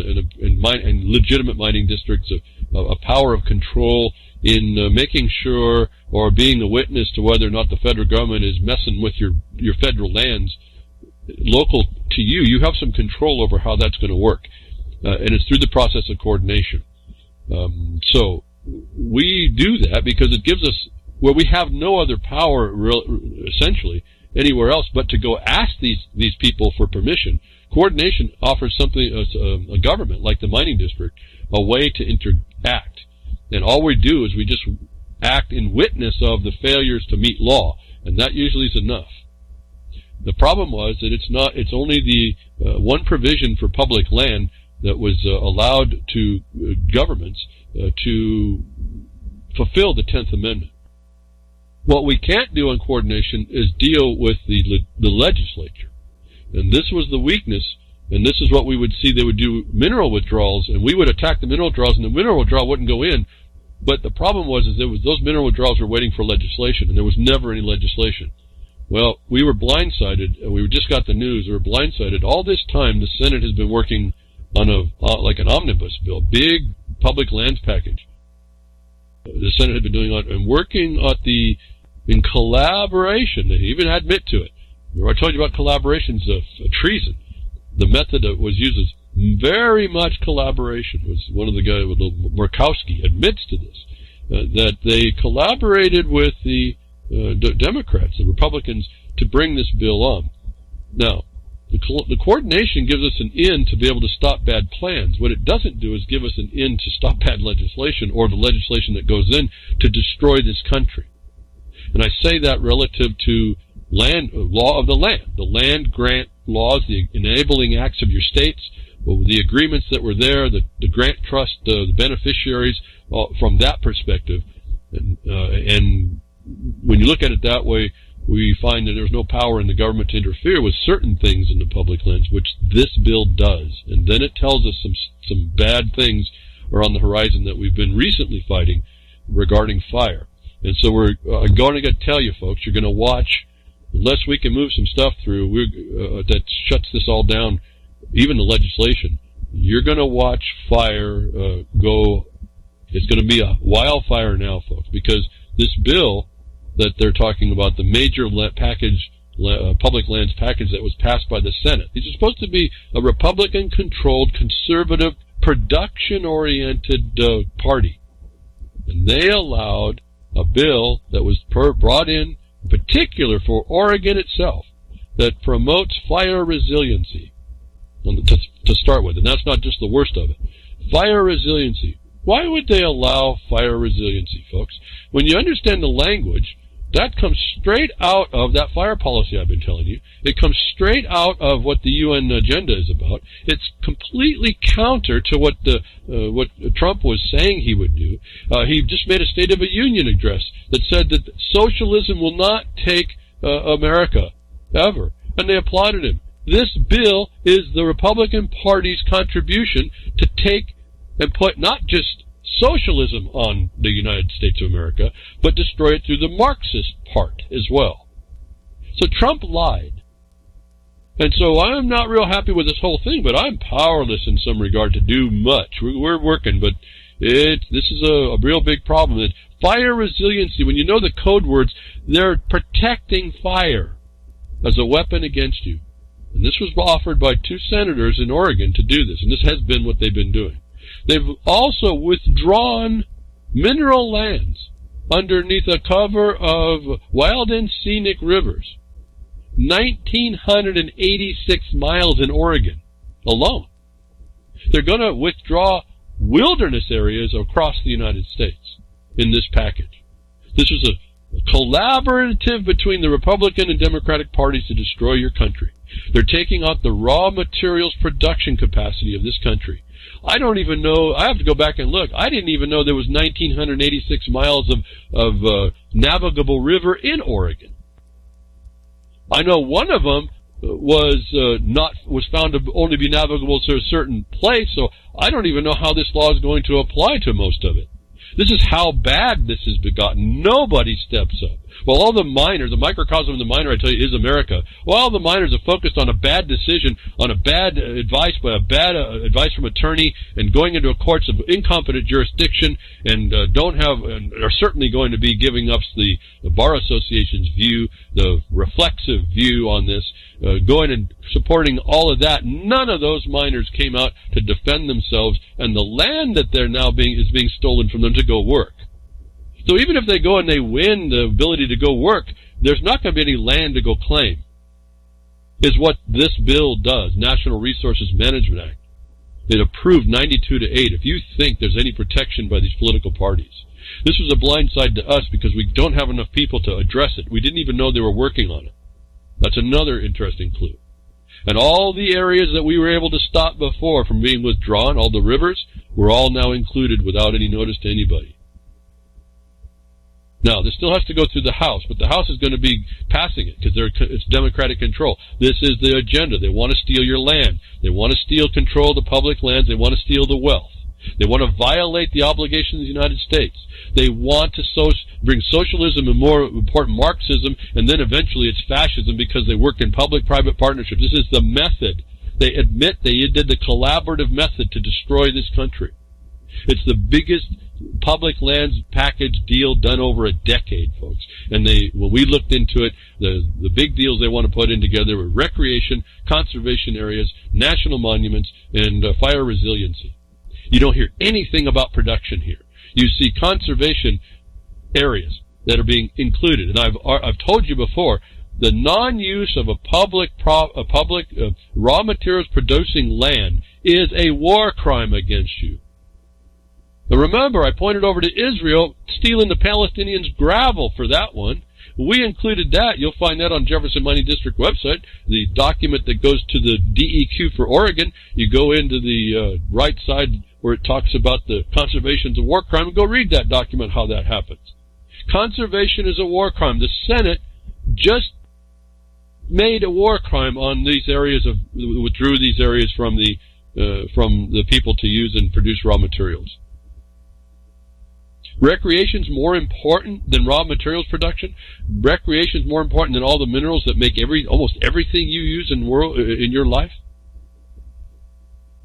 [SPEAKER 1] legitimate mining districts a power of control in making sure, or being a witness to whether or not the federal government is messing with your federal lands. Local to you, you have some control over how that's going to work, and it's through the process of coordination. So we do that because it gives us, where we have no other power essentially anywhere else but to go ask these people for permission. Coordination offers something, a government like the mining district, a way to interact. And all we do is we just act in witness of the failures to meet law, and that usually is enough. The problem was that it's only the one provision for public land that was allowed to governments to fulfill the 10th Amendment. What we can't do in coordination is deal with the legislature. And this was the weakness And this is what we would see. They would do mineral withdrawals, and we would attack the mineral withdrawals, and the mineral withdrawal wouldn't go in. But the problem was those mineral withdrawals were waiting for legislation, and there was never any legislation. Well, we were blindsided. We just got the news. We were blindsided. All this time, the Senate has been working on like an omnibus bill, big public lands package. The Senate had been doing and working in collaboration. They even admit to it. Remember I told you about collaborations of treason. The method that was used is very much collaboration. Was one of the guys, Murkowski, admits to this, that they collaborated with the Democrats, the Republicans, to bring this bill on. Now, the coordination gives us an in to be able to stop bad plans. What it doesn't do is give us an in to stop bad legislation or the legislation that goes in to destroy this country. And I say that relative to law of the land grant laws, the enabling acts of your states, the agreements that were there, the grant trust, the beneficiaries, from that perspective. And when you look at it that way, we find that there's no power in the government to interfere with certain things in the public lands, which this bill does. And then it tells us some bad things are on the horizon that we've been recently fighting regarding fire. And so we're going to tell you, folks, you're going to watch, unless we can move some stuff through that shuts this all down, even the legislation, you're going to watch fire go. It's going to be a wildfire now, folks, because this bill that they're talking about, the major package, public lands package that was passed by the Senate. These are supposed to be a Republican-controlled, conservative, production-oriented party. And they allowed a bill that was brought in particular for Oregon itself that promotes fire resiliency to start with. And that's not just the worst of it. Fire resiliency. Why would they allow fire resiliency, folks? When you understand the language, that comes straight out of that fire policy I've been telling you. It comes straight out of what the UN agenda is about. It's completely counter to what Trump was saying he would do. He just made a State of the Union address that said that socialism will not take America, ever. And they applauded him. This bill is the Republican Party's contribution to take and put not just socialism on the United States of America, but destroy it through the Marxist part as well. So Trump lied. And so I'm not real happy with this whole thing, but I'm powerless in some regard to do much. We're working, but this is a real big problem. That fire resiliency, when you know the code words, they're protecting fire as a weapon against you. And this was offered by 2 senators in Oregon to do this, and this has been what they've been doing. They've also withdrawn mineral lands underneath the cover of wild and scenic rivers. 1,986 miles in Oregon alone. They're going to withdraw wilderness areas across the United States in this package. This was a collaborative between the Republican and Democratic parties to destroy your country. They're taking out the raw materials production capacity of this country. I don't even know, I have to go back and look, I didn't even know there was 1,986 miles of navigable river in Oregon. I know one of them was found to only be navigable to a certain place, so I don't even know how this law is going to apply to most of it. This is how bad this has begotten. Nobody steps up. Well, all the miners, the microcosm of the miner, I tell you, is America. Well, all the miners are focused on a bad decision, on a bad advice by a bad advice from attorney, and going into a courts of incompetent jurisdiction, and are certainly going to be giving up the Bar Association's view, the reflexive view on this, going and supporting all of that. None of those miners came out to defend themselves, and the land that they're now is being stolen from them to go work. So even if they go and they win the ability to go work, there's not going to be any land to go claim, is what this bill does, National Resources Management Act. It approved 92-8 if you think there's any protection by these political parties. This was a blindside to us because we don't have enough people to address it. We didn't even know they were working on it. That's another interesting clue. And all the areas that we were able to stop before from being withdrawn, all the rivers, were all now included without any notice to anybody. Now, this still has to go through the House, but the House is going to be passing it because it's Democratic control. This is the agenda. They want to steal your land. They want to steal control of the public lands. They want to steal the wealth. They want to violate the obligations of the United States. They want to bring socialism and, more important, Marxism, and then eventually it's fascism because they work in public-private partnerships. This is the method. They admit they did the collaborative method to destroy this country. It's the biggest public lands package deal done over a decade, folks. And when we looked into it, the big deals they want to put in together were recreation, conservation areas, national monuments, and fire resiliency. You don't hear anything about production here. You see conservation areas that are being included. And I've told you before, the non-use of a public raw materials producing land is a war crime against you. But remember, I pointed over to Israel stealing the Palestinians' gravel for that one. We included that. You'll find that on Jefferson Mining District website, the document that goes to the DEQ for Oregon. You go into the right side where it talks about the conservation's a war crime, and go read that document, how that happens. Conservation is a war crime. The Senate just made a war crime on these areas withdrew these areas from the people to use and produce raw materials. Recreation's more important than raw materials production. Recreation's more important than all the minerals that make almost everything you use in your life.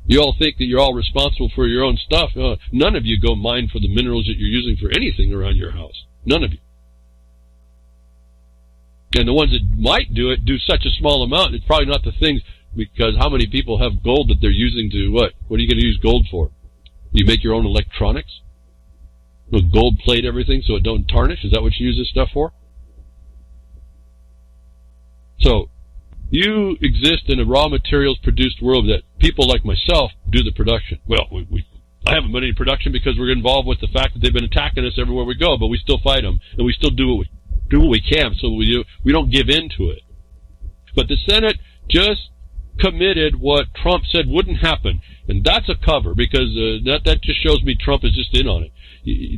[SPEAKER 1] You all think that you're all responsible for your own stuff. None of you go mine for the minerals that you're using for anything around your house. None of you. And the ones that might do it do such a small amount, it's probably not the things, because how many people have gold that they're using to what? What are you going to use gold for? You make your own electronics? Gold plate everything so it don't tarnish? Is that what you use this stuff for? So, you exist in a raw materials produced world that people like myself do the production. Well, I haven't been any production because we're involved with the fact that they've been attacking us everywhere we go, but we still fight them, and we still do what we can, so we don't give in to it. But the Senate just committed what Trump said wouldn't happen, and that's a cover, because that just shows me Trump is just in on it.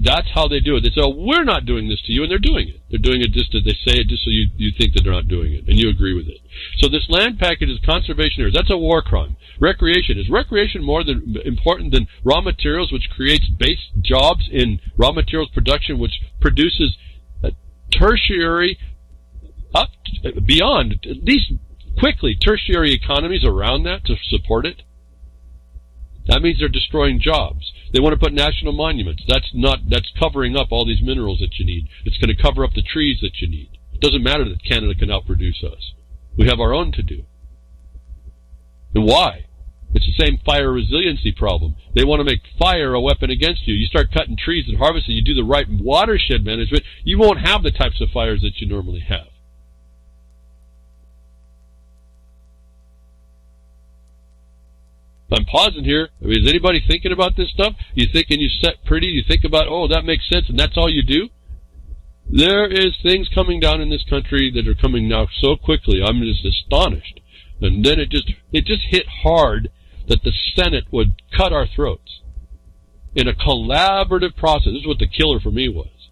[SPEAKER 1] That's how they do it. They say, oh, we're not doing this to you, and they're doing it. They're doing it just as they say it, just so you think that they're not doing it, and you agree with it. So this land package is conservation areas. That's a war crime. Recreation. Is recreation more important than raw materials, which creates base jobs in raw materials production, which produces tertiary, up beyond, at least quickly, tertiary economies around that to support it? That means they're destroying jobs. They want to put national monuments. That's covering up all these minerals that you need. It's going to cover up the trees that you need. It doesn't matter that Canada can outproduce us. We have our own to do. And why? It's the same fire resiliency problem. They want to make fire a weapon against you. You start cutting trees and harvesting, you do the right watershed management, you won't have the types of fires that you normally have. I'm pausing here. I mean, is anybody thinking about this stuff? You think and you set pretty, you think about, oh, that makes sense, and that's all you do? There is things coming down in this country that are coming now so quickly. I'm just astonished. And then it just hit hard that the Senate would cut our throats in a collaborative process. This is what the killer for me was.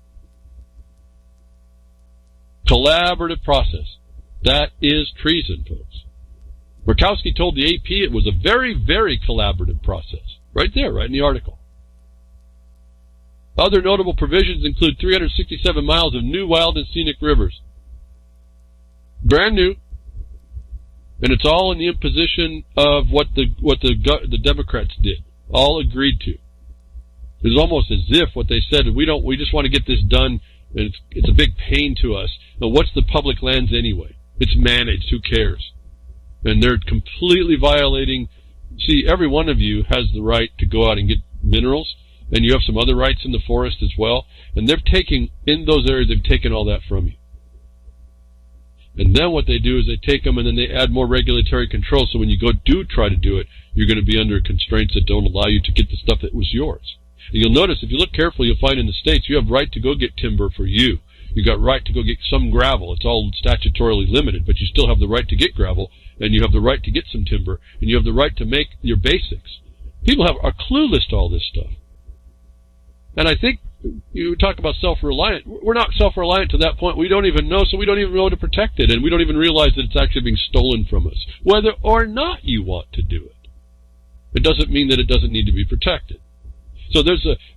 [SPEAKER 1] Collaborative process. That is treason, folks. Murkowski told the AP it was a very, very collaborative process. Right there, right in the article. Other notable provisions include 367 miles of new wild and scenic rivers. Brand new. And it's all in the imposition of what the Democrats did. All agreed to. It's almost as if what they said, we just want to get this done, and it's a big pain to us. Now, what's the public lands anyway? It's managed. Who cares? And they're completely violating. See, every one of you has the right to go out and get minerals, and you have some other rights in the forest as well. And in those areas, they've taken all that from you. And then what they do is they take them and then they add more regulatory control, so when you try to do it, you're going to be under constraints that don't allow you to get the stuff that was yours. And you'll notice, if you look carefully, you'll find in the States, you have right to go get timber for you. You got right to go get some gravel. It's all statutorily limited, but you still have the right to get gravel, and you have the right to get some timber, and you have the right to make your basics. People are clueless to all this stuff. And I think you talk about self-reliant. We're not self-reliant to that point. We don't even know, so we don't even know how to protect it, and we don't even realize that it's actually being stolen from us, whether or not you want to do it. It doesn't mean that it doesn't need to be protected. So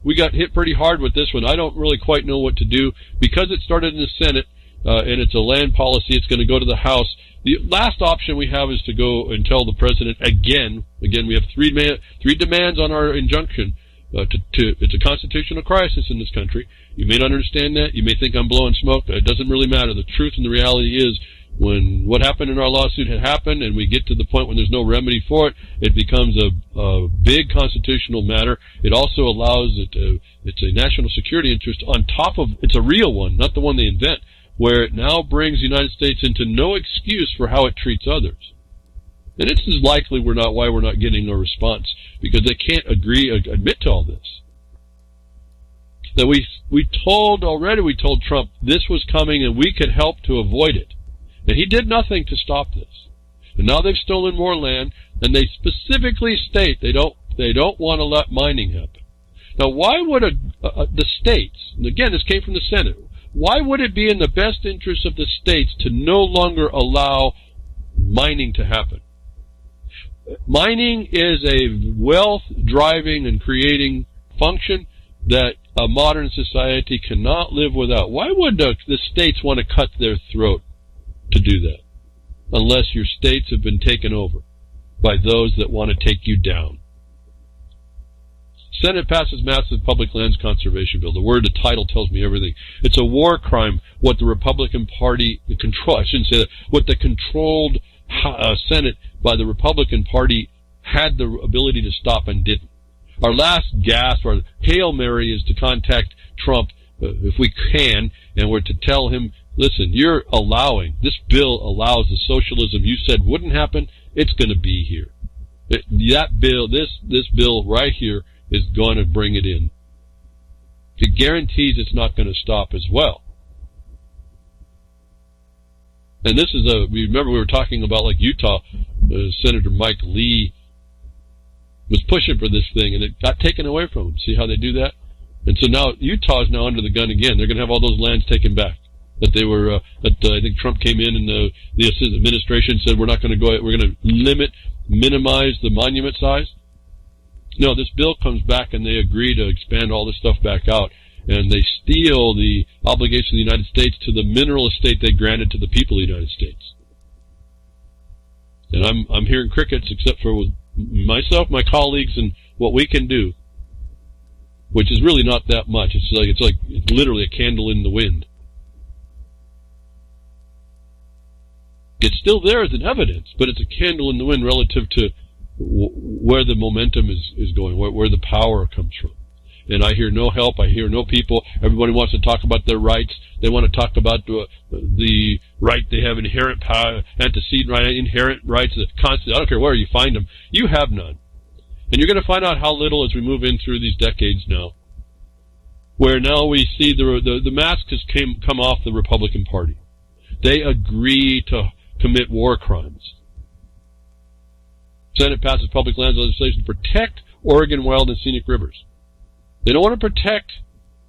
[SPEAKER 1] we got hit pretty hard with this one. I don't really quite know what to do. Because it started in the Senate, and it's a land policy, it's going to go to the House. The last option we have is to go and tell the president again, we have three demands on our injunction. It's a constitutional crisis in this country. You may not understand that. You may think I'm blowing smoke. It doesn't really matter. The truth and the reality is, when what happened in our lawsuit had happened and we get to the point when there's no remedy for it, it becomes a big constitutional matter. It also allows it's a national security interest on top of, it's a real one, not the one they invent, where it now brings the United States into no excuse for how it treats others. And this is likely why we're not getting a response, because they can't admit to all this. That we told Trump this was coming and we could help to avoid it. And he did nothing to stop this. And now they've stolen more land, and they specifically state they don't want to let mining happen. Now, why would the states, and again, this came from the Senate, why would it be in the best interest of the states to no longer allow mining to happen? Mining is a wealth-driving and creating function that a modern society cannot live without. Why would the states want to cut their throat to do that, unless your states have been taken over by those that want to take you down? Senate passes massive public lands conservation bill. The title tells me everything. It's a war crime what the Republican Party what the controlled Senate by the Republican Party had the ability to stop and didn't. Our last gasp, our Hail Mary, is to contact Trump if we can, and we're to tell him, listen, this bill allows the socialism you said wouldn't happen. It's going to be here. This bill right here is going to bring it in. It guarantees it's not going to stop as well. And this is remember we were talking about like Utah, Senator Mike Lee was pushing for this thing and it got taken away from him. See how they do that? And so now Utah is now under the gun again. They're going to have all those lands taken back. That they were, I think Trump came in and the administration said we're not going to we're going to minimize the monument size. No, this bill comes back and they agree to expand all this stuff back out. And they steal the obligation of the United States to the mineral estate they granted to the people of the United States. And I'm hearing crickets except for with myself, my colleagues, and what we can do, which is really not that much. It's literally a candle in the wind. It's still there as an evidence, but it's a candle in the wind relative to where the momentum is going, where the power comes from. And I hear no help. I hear no people. Everybody wants to talk about their rights. They want to talk about the right they have, inherent power, antecedent right, inherent rights. I don't care where you find them. You have none. And you're going to find out how little as we move in through these decades now, where now we see the mask has come off the Republican Party. They agree to commit war crimes. Senate passes public lands legislation to protect Oregon wild and scenic rivers. They don't want to protect.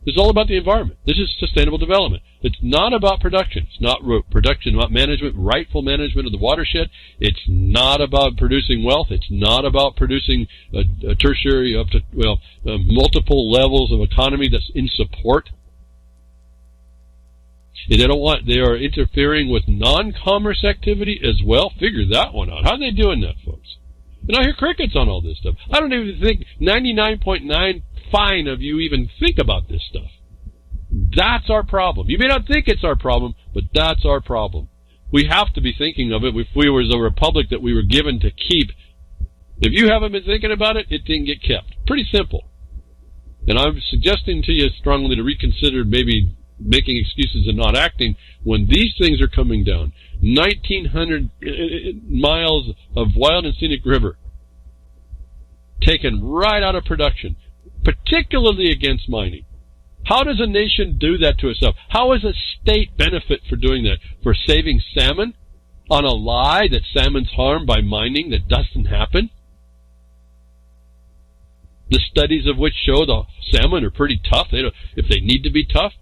[SPEAKER 1] This is all about the environment. This is sustainable development. It's not about production. It's not production, about management, rightful management of the watershed. It's not about producing wealth. It's not about producing a tertiary up to, multiple levels of economy that's in support. They are interfering with non-commerce activity as well. Figure that one out. How are they doing that, folks? And I hear crickets on all this stuff. I don't even think 99.9 fine of you even think about this stuff. That's our problem. You may not think it's our problem, but that's our problem. We have to be thinking of it if we were a republic that we were given to keep. If you haven't been thinking about it, it didn't get kept. Pretty simple. And I'm suggesting to you strongly to reconsider maybe making excuses and not acting when these things are coming down. 1,900 miles of wild and scenic river taken right out of production, particularly against mining. How does a nation do that to itself? How does a state benefit for doing that? For saving salmon on a lie that salmon's harmed by mining that doesn't happen? The studies of which show the salmon are pretty tough. If they need to be tough.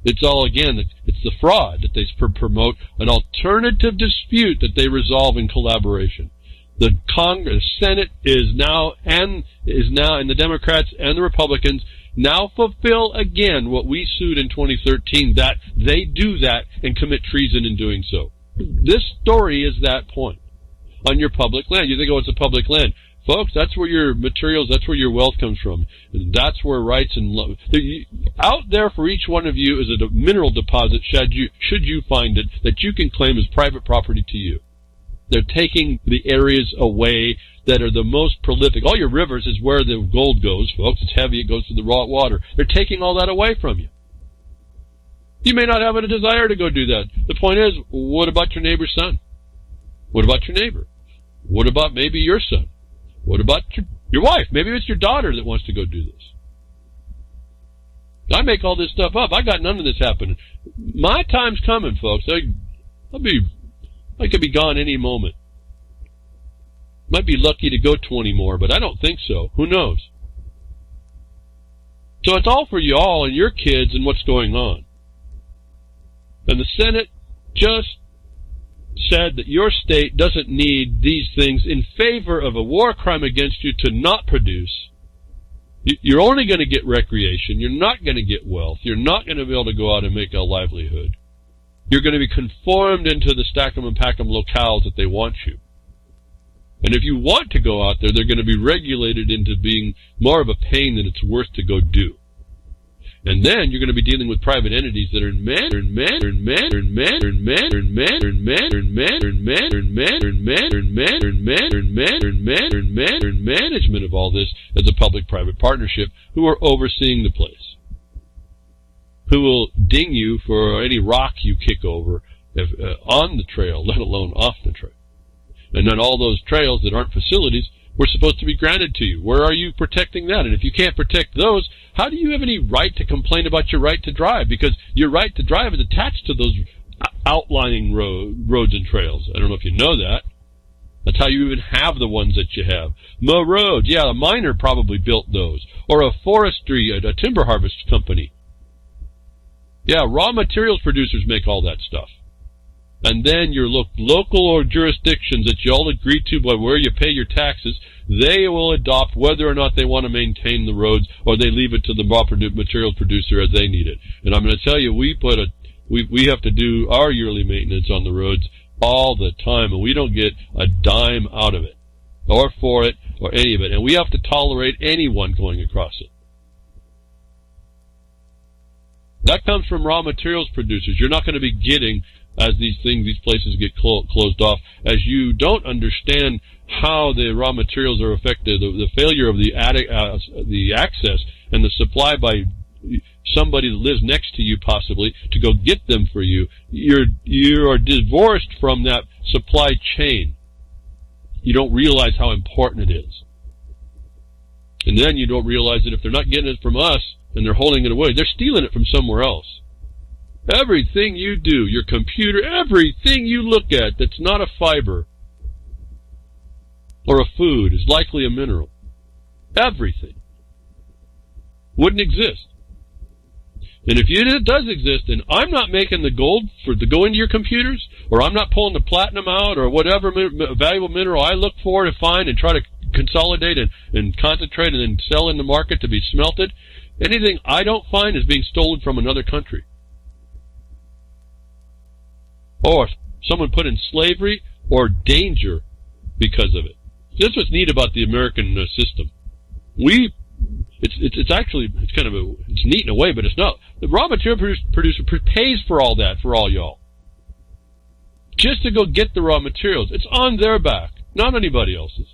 [SPEAKER 1] It's all, again, it's the fraud that they promote, an alternative dispute that they resolve in collaboration. The Congress, Senate is now, and the Democrats and the Republicans now fulfill again what we sued in 2013, that they do that and commit treason in doing so. This story is that point. On your public land, you think, oh, it's a public land. Folks, that's where your materials, that's where your wealth comes from. And that's where rights and love. Out there for each one of you is a mineral deposit, should you find it, that you can claim as private property to you. They're taking the areas away that are the most prolific. All your rivers is where the gold goes, folks. It's heavy, it goes to the raw water. They're taking all that away from you. You may not have a desire to go do that. The point is, what about your neighbor's son? What about your neighbor? What about maybe your son? What about your wife? Maybe it's your daughter that wants to go do this. I make all this stuff up. I got none of this happening. My time's coming, folks. I could be gone any moment. Might be lucky to go 20 more, but I don't think so. Who knows? So it's all for you all and your kids and what's going on. And the Senate just said that your state doesn't need these things in favor of a war crime against you to not produce. You're only going to get recreation. You're not going to get wealth. You're not going to be able to go out and make a livelihood. You're going to be conformed into the stack 'em and pack 'em locales that they want you. And if you want to go out there, they're going to be regulated into being more of a pain than it's worth to go do. And then you're going to be dealing with private entities that are in management of all this as a public-private partnership, who are overseeing the place, who will ding you for any rock you kick over on the trail, let alone off the trail. And then all those trails that aren't facilities were supposed to be granted to you. Where are you protecting that? And if you can't protect those, how do you have any right to complain about your right to drive? Because your right to drive is attached to those outlying roads and trails. I don't know if you know that. That's how you even have the ones that you have. Mow roads, yeah, a miner probably built those. Or a forestry, a timber harvest company. Yeah, raw materials producers make all that stuff. And then your local or jurisdictions that you all agree to by where you pay your taxes, they will adopt whether or not they want to maintain the roads, or they leave it to the raw materials producer as they need it. And I'm going to tell you, we have to do our yearly maintenance on the roads all the time, and we don't get a dime out of it, or for it, or any of it. And we have to tolerate anyone going across it. That comes from raw materials producers. You're not going to be getting, as these places get closed off, as you don't understand how the raw materials are affected, the failure of the access and the supply by somebody that lives next to you possibly to go get them for you. You are divorced from that supply chain. You don't realize how important it is. And then you don't realize that if they're not getting it from us and they're holding it away, they're stealing it from somewhere else. Everything you do, your computer, everything you look at that's not a fiber or a food is likely a mineral. Everything. Wouldn't exist. And if it does exist, and I'm not making the gold to go into your computers, or I'm not pulling the platinum out, or whatever valuable mineral I look for to find and try to consolidate and concentrate and then sell in the market to be smelted, anything I don't find is being stolen from another country. Or someone put in slavery or danger because of it. That's what's neat about the American system. It's actually it's neat in a way, but it's not. The raw material producer pays for all that for all y'all, just to go get the raw materials. It's on their back, not anybody else's.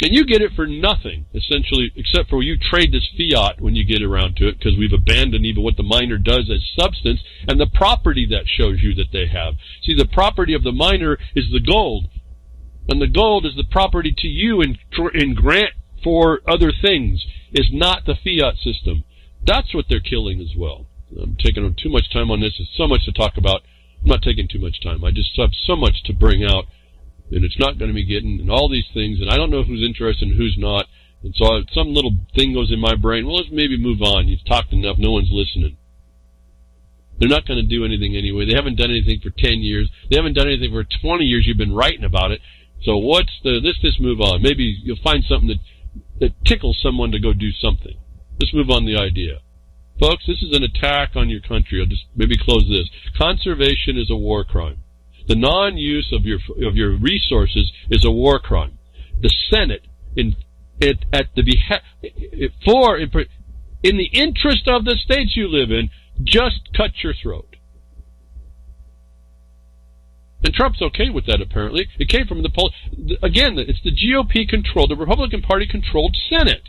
[SPEAKER 1] And you get it for nothing, essentially, except for you trade this fiat when you get around to it, because we've abandoned even what the miner does as substance and the property that shows you that they have. See, the property of the miner is the gold, and the gold is the property to you in grant for other things, is not the fiat system. That's what they're killing as well. I'm taking too much time on this. There's so much to talk about. I'm not taking too much time. I just have so much to bring out. And it's not going to be getting, and all these things, and I don't know who's interested and who's not. And so some little thing goes in my brain, well, let's maybe move on. You've talked enough, no one's listening. They're not going to do anything anyway. They haven't done anything for 10 years. They haven't done anything for 20 years. You've been writing about it. So let's move on. Maybe you'll find something that tickles someone to go do something. Let's move on the idea. Folks, this is an attack on your country. I'll just maybe close this. Conservation is a war crime. The non-use of your resources is a war crime. The Senate, in the interest of the states you live in, just cut your throat. And Trump's okay with that, apparently. It came from again, it's the GOP-controlled, the Republican Party-controlled Senate.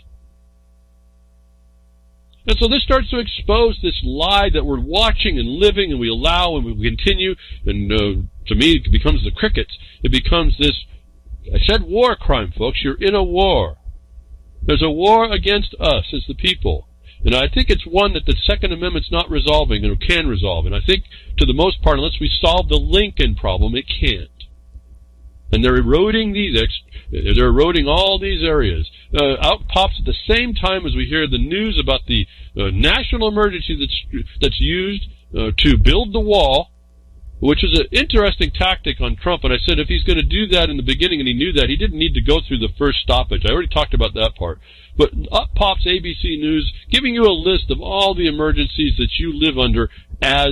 [SPEAKER 1] And so this starts to expose this lie that we're watching and living, and we allow and we continue, and to me it becomes the crickets. It becomes this, I said war crime, folks. You're in a war. There's a war against us as the people. And I think it's one that the Second Amendment's not resolving, and can resolve. And I think, to the most part, unless we solve the Lincoln problem, it can't. And they're eroding they're eroding all these areas. Out pops at the same time as we hear the news about the national emergency that's used to build the wall, which is an interesting tactic on Trump. And I said if he's going to do that in the beginning, and he knew that, he didn't need to go through the first stoppage. I already talked about that part. But up pops ABC News giving you a list of all the emergencies that you live under as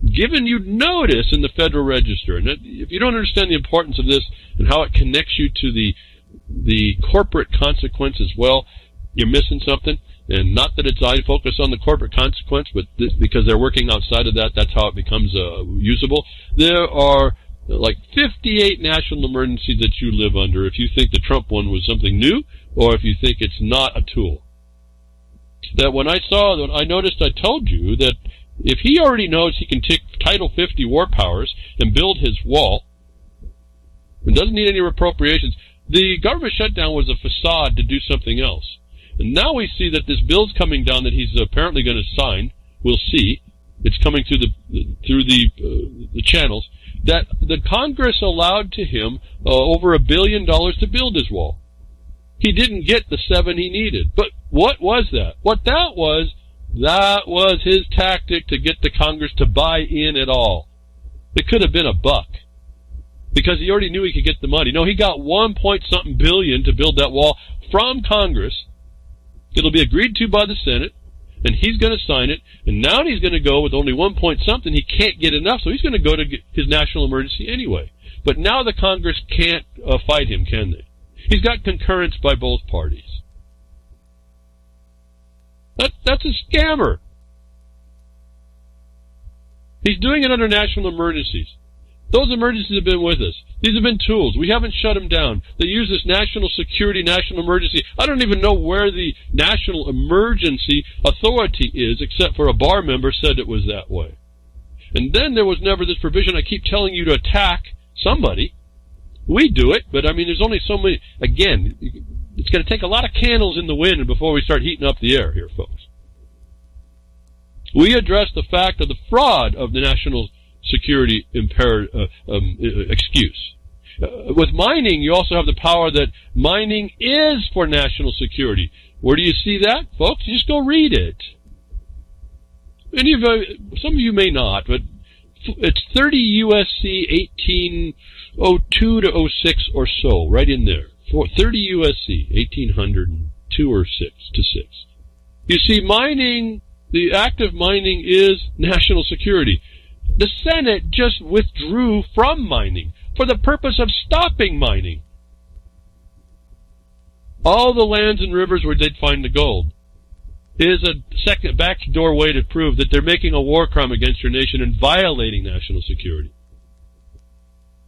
[SPEAKER 1] given you notice in the Federal Register. And if you don't understand the importance of this and how it connects you to the corporate consequence as well, you're missing something. And not that I focus on the corporate consequence, but because they're working outside of that, that's how it becomes usable. There are like 58 national emergencies that you live under if you think the Trump one was something new, or if you think it's not a tool. That when I noticed, I told you that if he already knows he can take Title 50 war powers and build his wall, and doesn't need any appropriations, the government shutdown was a facade to do something else. And now we see that this bill's coming down that he's apparently going to sign. We'll see. It's coming through the channels. That the Congress allowed to him over $1 billion to build his wall. He didn't get the 7 he needed. But what was that? What that was his tactic to get the Congress to buy in at all. It could have been $1, because he already knew he could get the money. No, he got 1-point-something billion to build that wall from Congress. It'll be agreed to by the Senate, and he's going to sign it. And now he's going to go with only 1-point-something. He can't get enough, so he's going to go to his national emergency anyway. But now the Congress can't fight him, can they? He's got concurrence by both parties. That's a scammer. He's doing it under national emergencies. Those emergencies have been with us. These have been tools. We haven't shut them down. They use this national security, national emergency. I don't even know where the national emergency authority is, except for a bar member said it was that way. And then there was never this provision. I keep telling you to attack somebody. We do it, but I mean, there's only so many. Again, it's going to take a lot of candles in the wind before we start heating up the air here, folks. We address the fact of the fraud of the national security excuse. With mining, you also have the power that mining is for national security. Where do you see that, folks? You just go read it. Some of you may not, but it's 30 U.S.C. 1802 to 06 or so, right in there. 30 U.S.C. 1802 or 6 to 6. You see, mining, the act of mining is national security. The Senate just withdrew from mining for the purpose of stopping mining. All the lands and rivers where they'd find the gold is a second backdoor way to prove that they're making a war crime against your nation and violating national security.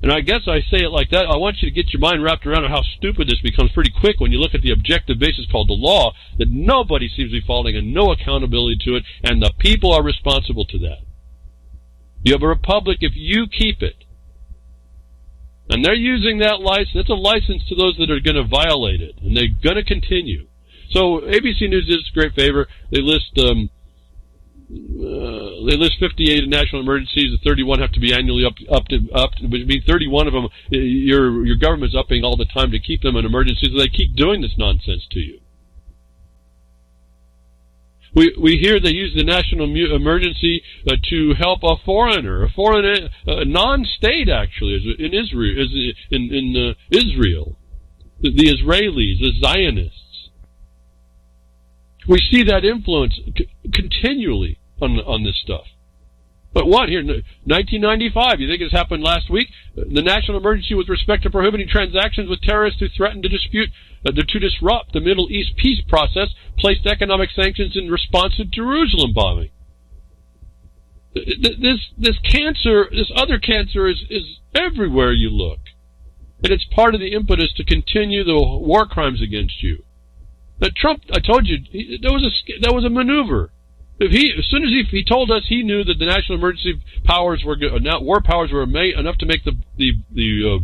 [SPEAKER 1] And I guess I say it like that. I want you to get your mind wrapped around how stupid this becomes pretty quick when you look at the objective basis called the law, that nobody seems to be following and no accountability to it, and the people are responsible to that. You have a republic if you keep it. And they're using that license. It's a license to those that are going to violate it, and they're going to continue. So ABC News is a great favor. They list 58 national emergencies. The 31 have to be annually upped. Which means 31 of them, your government's upping all the time to keep them in emergencies, and they keep doing this nonsense to you. We hear they use the national emergency to help a foreigner, a non-state actually, in Israel, Israel, the Israelis, the Zionists. We see that influence continually on this stuff. But what here? 1995. You think it's happened last week? The national emergency with respect to prohibiting transactions with terrorists who threaten to disrupt the Middle East peace process, placed economic sanctions in response to Jerusalem bombing. This cancer, this other cancer, is everywhere you look, and it's part of the impetus to continue the war crimes against you. Trump, I told you, that was a maneuver. As soon as he told us he knew that the national emergency powers war powers were enough to make the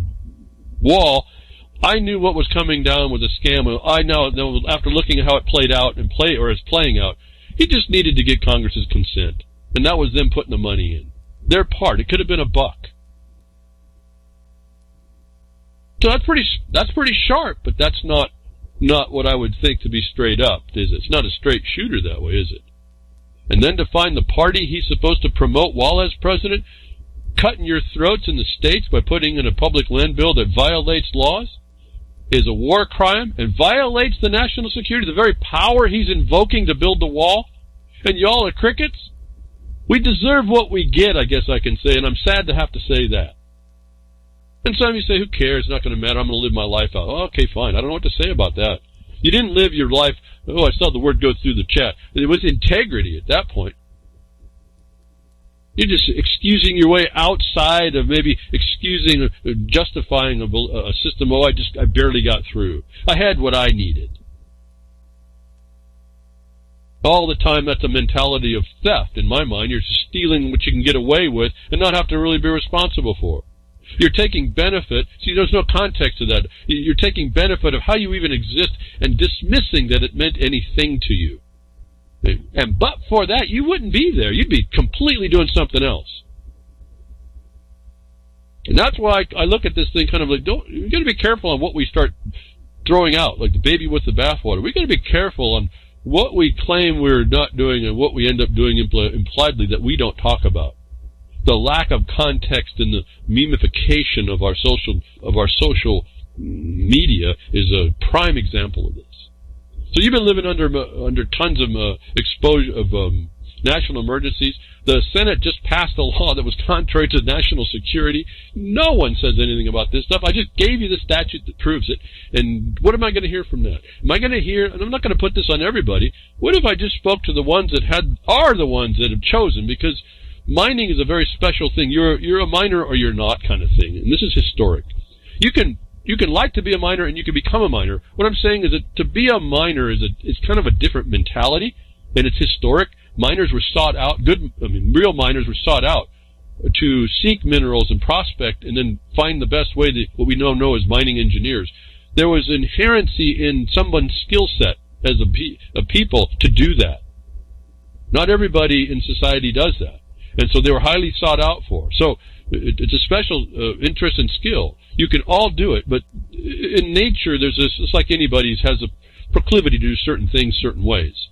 [SPEAKER 1] wall, I knew what was coming down was a scam. I now, after looking at how it played out or is playing out, he just needed to get Congress's consent, and that was them putting the money in. Their part. It could have been $1. So that's pretty sharp, but that's not what I would think to be straight up, is it? It's not a straight shooter that way, is it? And then to find the party he's supposed to promote while as president, cutting your throats in the states by putting in a public land bill that violates laws, is a war crime and violates the national security, the very power he's invoking to build the wall, and y'all are crickets? We deserve what we get, I guess I can say, and I'm sad to have to say that. And some of you say, who cares? It's not going to matter. I'm going to live my life out. Oh, okay, fine. I don't know what to say about that. You didn't live your life. Oh, I saw the word go through the chat. It was integrity at that point. You're just excusing your way outside of maybe justifying a system. Oh, I barely got through. I had what I needed. All the time, that's a mentality of theft in my mind. You're just stealing what you can get away with and not have to really be responsible for. You're taking benefit. See, there's no context to that. You're taking benefit of how you even exist and dismissing that it meant anything to you. And but for that, you wouldn't be there. You'd be completely doing something else. And that's why I look at this thing kind of like, we got to be careful on what we start throwing out, like the baby with the bathwater. We got to be careful on what we claim we're not doing and what we end up doing impliedly that we don't talk about. The lack of context and the memification of our social media is a prime example of this. So you've been living under tons of exposure of national emergencies. The Senate just passed a law that was contrary to national security. No one says anything about this stuff. I just gave you the statute that proves it. And what am I going to hear from that? Am I going to hear, and I'm not going to put this on everybody, what if I just spoke to the ones that are the ones that have chosen? Because mining is a very special thing. You're a miner or you're not kind of thing. And this is historic. You can like to be a miner and you can become a miner. What I'm saying is that to be a miner is kind of a different mentality, and it's historic. Miners were sought out, real miners were sought out to seek minerals and prospect and then find the best way to what we now know as mining engineers. There was inherency in someone's skill set as a people to do that. Not everybody in society does that. And so they were highly sought out for. So it's a special interest and skill. You can all do it, but in nature, it's like anybody has a proclivity to do certain things certain ways.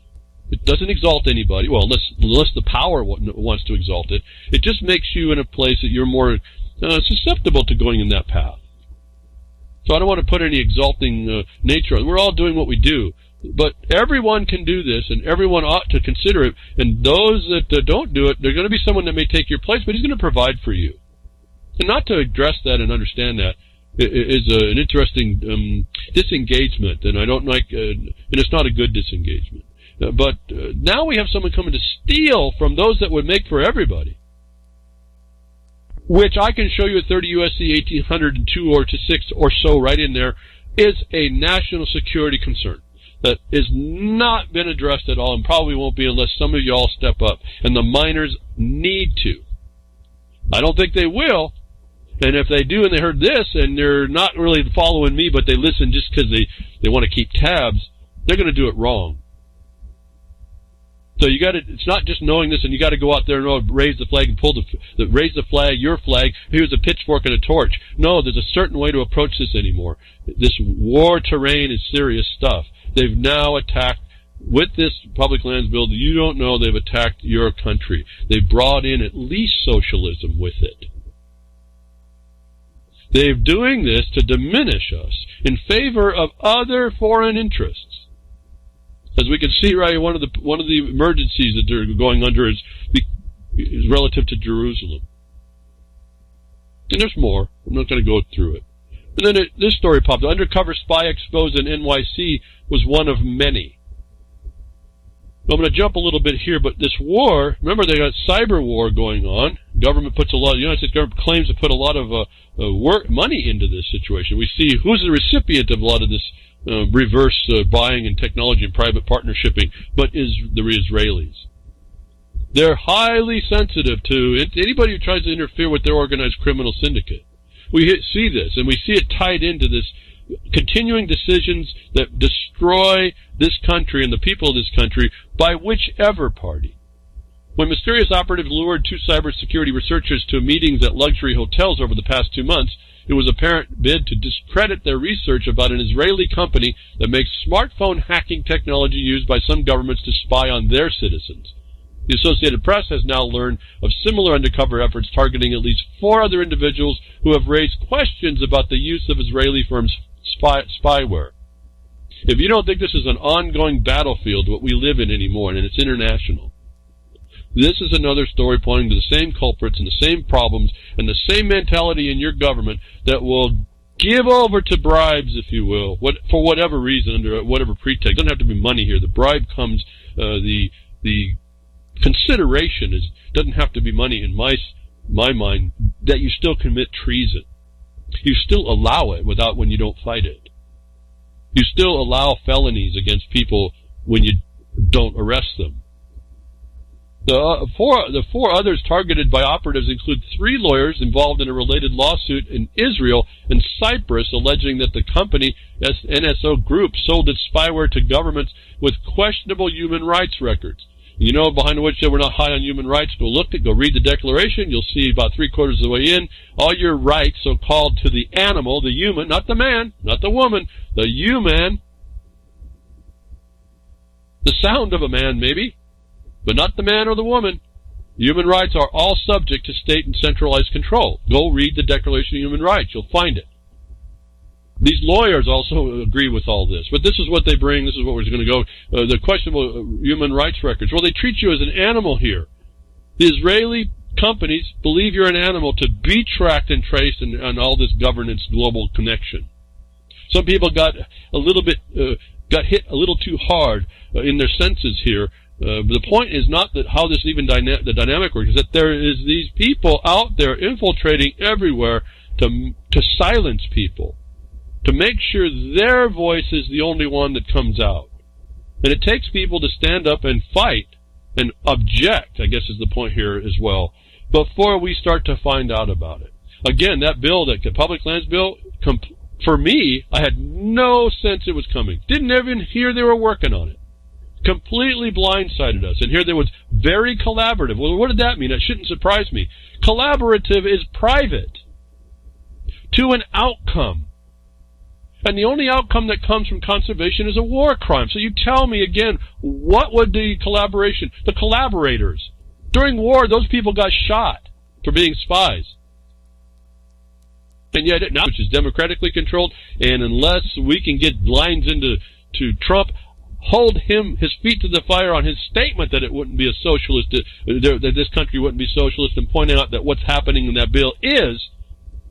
[SPEAKER 1] It doesn't exalt anybody, well, unless the power wants to exalt it. It just makes you in a place that you're more susceptible to going in that path. So I don't want to put any exalting nature on it. We're all doing what we do. But everyone can do this, and everyone ought to consider it. And those that don't do it, there's going to be someone that may take your place, but he's going to provide for you. And not to address that and understand that is an interesting disengagement, and I don't like, and it's not a good disengagement. But now we have someone coming to steal from those that would make for everybody, which I can show you at 30 U.S.C. 1802 or to 6 or so right in there is a national security concern that has not been addressed at all and probably won't be unless some of you all step up. And the miners need to. I don't think they will. And if they do and they heard this and they're not really following me, but they listen just because they want to keep tabs, they're going to do it wrong. So it's not just knowing this and you got to go out there and raise the flag and raise the flag, your flag, here's a pitchfork and a torch. No, there's a certain way to approach this anymore. This war terrain is serious stuff. They've now attacked with this public lands bill, you don't know they've attacked your country. They've brought in at least socialism with it. They're doing this to diminish us in favor of other foreign interests. As we can see, right, one of the emergencies that they're going under is relative to Jerusalem. And there's more. I'm not going to go through it. And then this story popped up. Undercover spy exposed in NYC was one of many. I'm going to jump a little bit here, but this war, remember they got cyber war going on. Government puts the United States government claims to put a lot of money into this situation. We see who's the recipient of a lot of this reverse buying and technology and private partnershiping, but is the Israelis. They're highly sensitive to anybody who tries to interfere with their organized criminal syndicate. We see this, and we see it tied into this continuing decisions that destroy this country and the people of this country by whichever party. When mysterious operatives lured two cybersecurity researchers to meetings at luxury hotels over the past 2 months, it was apparent bid to discredit their research about an Israeli company that makes smartphone hacking technology used by some governments to spy on their citizens. The Associated Press has now learned of similar undercover efforts targeting at least 4 other individuals who have raised questions about the use of Israeli firms' spyware. If you don't think this is an ongoing battlefield, what we live in anymore, and it's international, this is another story pointing to the same culprits and the same problems and the same mentality in your government that will give over to bribes, if you will, for whatever reason, under whatever pretext. It doesn't have to be money here. The bribe comes, the consideration doesn't have to be money in my mind, that you still commit treason. You still allow it when you don't fight it. You still allow felonies against people when you don't arrest them. The four others targeted by operatives include 3 lawyers involved in a related lawsuit in Israel and Cyprus, alleging that the company NSO Group sold its spyware to governments with questionable human rights records. You know, behind which we're not high on human rights. Go read the Declaration. You'll see about 3/4 of the way in, all your rights, so-called, to the animal, the human, not the man, not the woman, the human. The sound of a man, maybe, but not the man or the woman. Human rights are all subject to state and centralized control. Go read the Declaration of Human Rights. You'll find it. These lawyers also agree with all this, but this is what they bring. This is what we're going to go. The questionable human rights records. Well, they treat you as an animal here. The Israeli companies believe you're an animal to be tracked and traced and all this governance global connection. Some people got hit a little too hard in their senses here. But the point is not that how this even the dynamic works, is that there is these people out there infiltrating everywhere to silence people, to make sure their voice is the only one that comes out. And it takes people to stand up and fight and object, I guess is the point here as well, before we start to find out about it. Again, that bill, that public lands bill, for me, I had no sense it was coming. Didn't even hear they were working on it. Completely blindsided us. And here they was very collaborative. Well, what did that mean? That shouldn't surprise me. Collaborative is private to an outcome. And the only outcome that comes from conservation is a war crime. So you tell me again, what would the collaborators, during war, those people got shot for being spies. And yet, now, which is democratically controlled, and unless we can get lines into Trump, hold his feet to the fire on his statement that it wouldn't be a socialist, that this country wouldn't be socialist, and point out that what's happening in that bill is,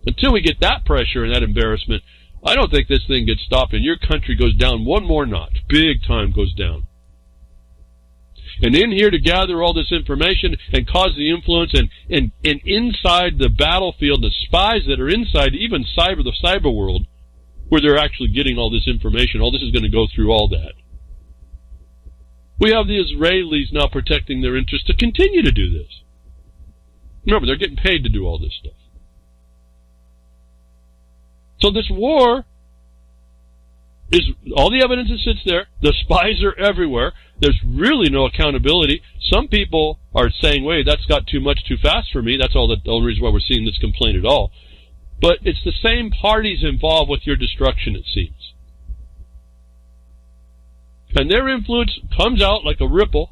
[SPEAKER 1] until we get that pressure and that embarrassment, I don't think this thing gets stopped, and your country goes down one more notch. Big time goes down. And in here to gather all this information and cause the influence, and inside the battlefield, the spies that are inside even the cyber world, where they're actually getting all this information, all this is going to go through all that. We have the Israelis now protecting their interests to continue to do this. Remember, they're getting paid to do all this stuff. So this war is all the evidence that sits there. The spies are everywhere. There's really no accountability. Some people are saying, wait, that's got too much too fast for me. That's the only reason why we're seeing this complaint at all. But it's the same parties involved with your destruction, it seems. And their influence comes out like a ripple,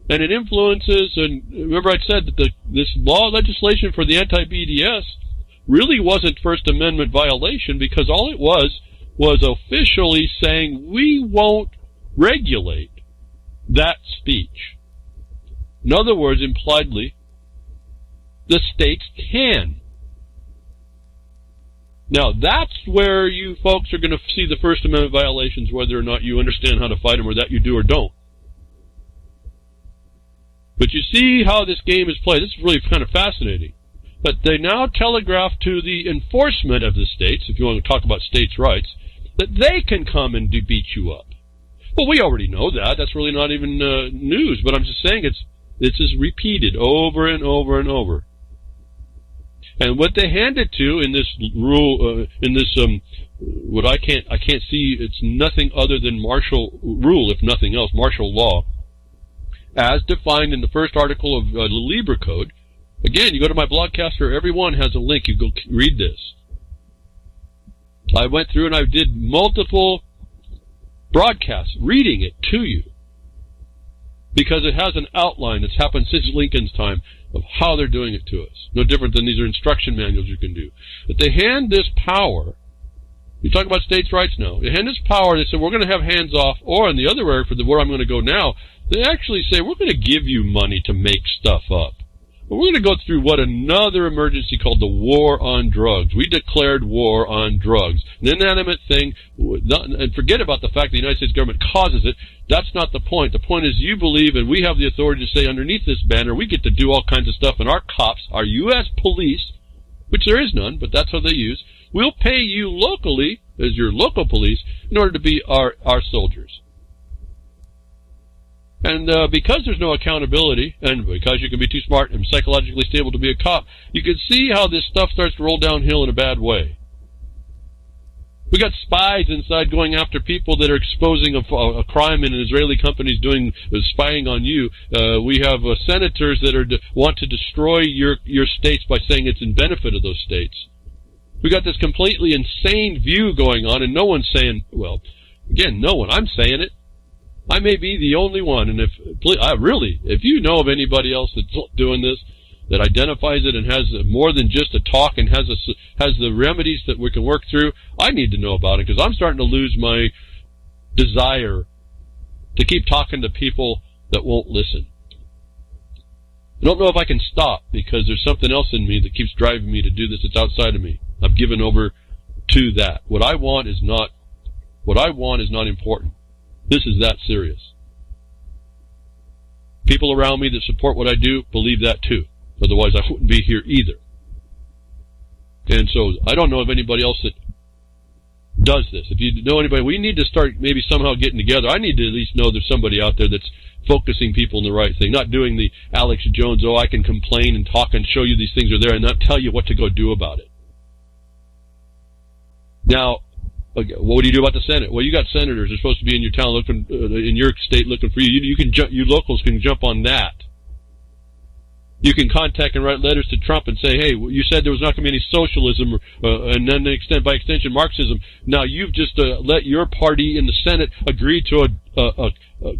[SPEAKER 1] and it influences, and remember I said that this law legislation for the anti-BDS really wasn't First Amendment violation, because all it was officially saying we won't regulate that speech. In other words, impliedly, the states can. Now, that's where you folks are going to see the First Amendment violations, whether or not you understand how to fight them, or that you do or don't. But you see how this game is played. This is really kind of fascinating. But they now telegraph to the enforcement of the states, if you want to talk about states' rights, that they can come and beat you up. Well, we already know that. That's really not even news. But I'm just saying this is repeated over and over and over. And what they handed to in this rule, what I can't see, it's nothing other than martial rule, if nothing else, martial law, as defined in the first article of the Libra Code. Again, you go to my blogcaster, everyone has a link, you go read this. I went through and I did multiple broadcasts reading it to you, because it has an outline that's happened since Lincoln's time of how they're doing it to us. No different than these are instruction manuals you can do. But they hand this power, you talk about states' rights now, they hand this power, they say we're going to have hands off, or in the other area for where I'm going to go now, they actually say we're going to give you money to make stuff up. But we're going to go through what another emergency called the war on drugs. We declared war on drugs. An inanimate thing, and forget about the fact the United States government causes it. That's not the point. The point is you believe, and we have the authority to say underneath this banner, we get to do all kinds of stuff, and our cops, our U.S. police, which there is none, but that's what they use, will pay you locally, as your local police, in order to be our soldiers. And because there's no accountability, and because you can be too smart and psychologically stable to be a cop, you can see how this stuff starts to roll downhill in a bad way. We got spies inside going after people that are exposing a crime in Israeli companies doing spying on you. We have senators that want to destroy your states by saying it's in benefit of those states. We got this completely insane view going on, and no one's saying, well, again, no one. I'm saying it. I may be the only one, and if you know of anybody else that's doing this, that identifies it and has more than just a talk and has the remedies that we can work through, I need to know about it, because I'm starting to lose my desire to keep talking to people that won't listen. I don't know if I can stop, because there's something else in me that keeps driving me to do this. It's outside of me. I've given over to that. What I want is not important. This is that serious. People around me that support what I do believe that too. Otherwise I wouldn't be here either. And so I don't know of anybody else that does this. If you know anybody, we need to start maybe somehow getting together. I need to at least know there's somebody out there that's focusing people on the right thing, not doing the Alex Jones, oh, I can complain and talk and show you these things are there and not tell you what to go do about it. Now, what do you do about the Senate? Well, you got senators. They're supposed to be in your town looking, in your state looking for you. You locals can jump on that. You can contact and write letters to Trump and say, hey, you said there was not going to be any socialism, and then by extension Marxism. Now you've just let your party in the Senate agree to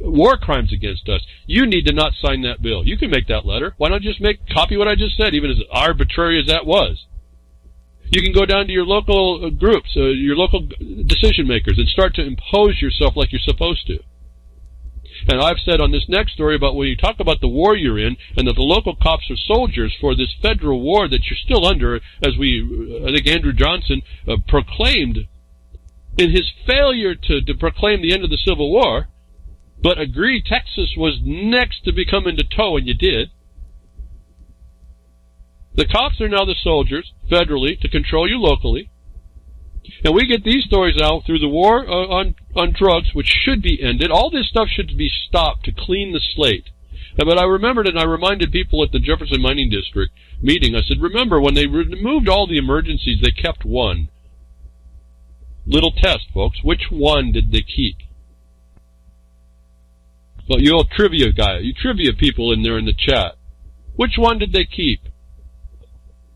[SPEAKER 1] war crimes against us. You need to not sign that bill. You can make that letter. Why not just copy what I just said, even as arbitrary as that was? You can go down to your local groups, your local decision makers, and start to impose yourself like you're supposed to. And I've said on this next story about when you talk about the war you're in, and that the local cops are soldiers for this federal war that you're still under, as I think Andrew Johnson proclaimed in his failure to proclaim the end of the Civil War, but agreed Texas was next to be coming to tow, and you did. The cops are now the soldiers, federally, to control you locally. And we get these stories out through the war on drugs, which should be ended. All this stuff should be stopped to clean the slate. But I remembered, and I reminded people at the Jefferson Mining District meeting, I said, remember, when they removed all the emergencies, they kept one. Little test, folks. Which one did they keep? Well, you old trivia guy, you trivia people in there in the chat. Which one did they keep?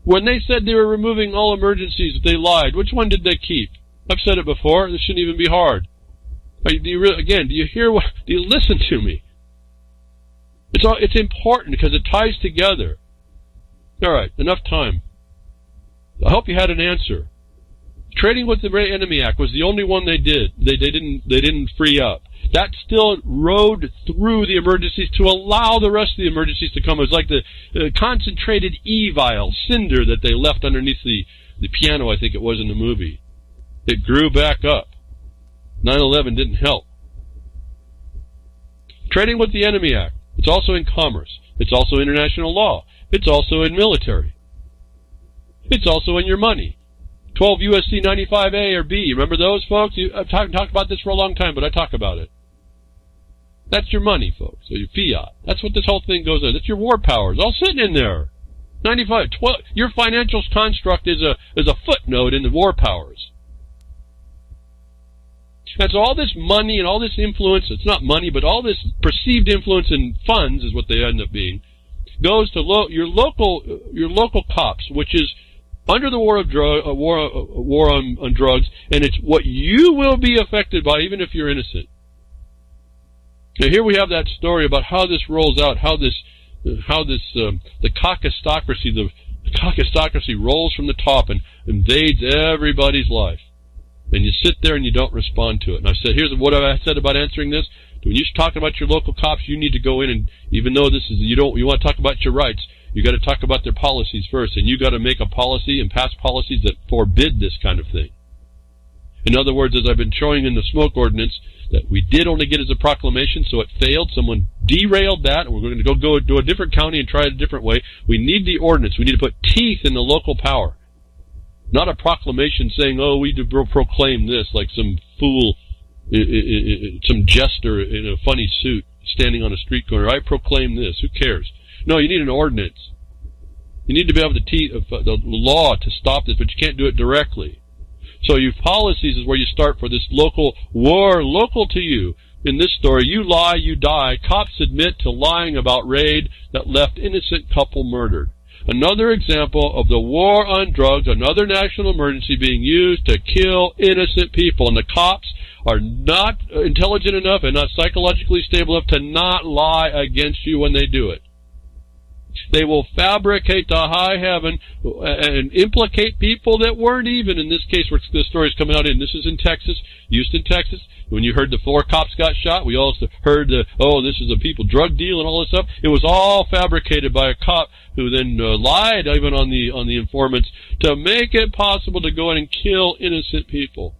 [SPEAKER 1] When they said they were removing all emergencies, they lied. Which one did they keep? I've said it before. This shouldn't even be hard. Do you hear what? Do you listen to me? It's important because it ties together. All right, enough time. I hope you had an answer. Trading with the Enemy Act was the only one they did. They didn't free up. That still rode through the emergencies to allow the rest of the emergencies to come. It was like the concentrated E-vial, cinder that they left underneath the piano, I think it was in the movie. It grew back up. 9/11 didn't help. Trading with the Enemy Act. It's also in commerce. It's also international law. It's also in military. It's also in your money. 12 U.S.C. 95A or B. Remember those, folks? I've talked about this for a long time, but I talk about it. That's your money, folks, or your fiat. That's what this whole thing goes on. That's your war powers, all sitting in there. 12. Your financial construct is a footnote in the war powers. And so all this money and all this influence, it's not money, but all this perceived influence in funds is what they end up being, goes to your local cops, which is under the war on drugs, and it's what you will be affected by, even if you're innocent. Now here we have that story about how this rolls out, the caucustocracy rolls from the top and invades everybody's life. And you sit there and you don't respond to it. And I said, here's what I said about answering this. When you're talking about your local cops, you need to go in and, even though you want to talk about your rights, you got to talk about their policies first, and you got to make a policy and pass policies that forbid this kind of thing. In other words, as I've been showing in the smoke ordinance, that we did only get as a proclamation, so it failed. Someone derailed that, and we're going to go to a different county and try it a different way. We need the ordinance. We need to put teeth in the local power. Not a proclamation saying, oh, we proclaim this, like some fool, some jester in a funny suit standing on a street corner. I proclaim this. Who cares? No, you need an ordinance. You need to be able to the law to stop this, but you can't do it directly. So your policies is where you start for this local war, local to you. In this story, you lie, you die. Cops admit to lying about raid that left innocent couple murdered. Another example of the war on drugs, another national emergency being used to kill innocent people. And the cops are not intelligent enough and not psychologically stable enough to not lie against you when they do it. They will fabricate to high heaven and implicate people that weren't even, in this case where this story is coming out in. This is in Texas, Houston, Texas. When you heard the 4 cops got shot, we also heard, this is a people drug deal and all this stuff. It was all fabricated by a cop who then lied even on the informants to make it possible to go in and kill innocent people.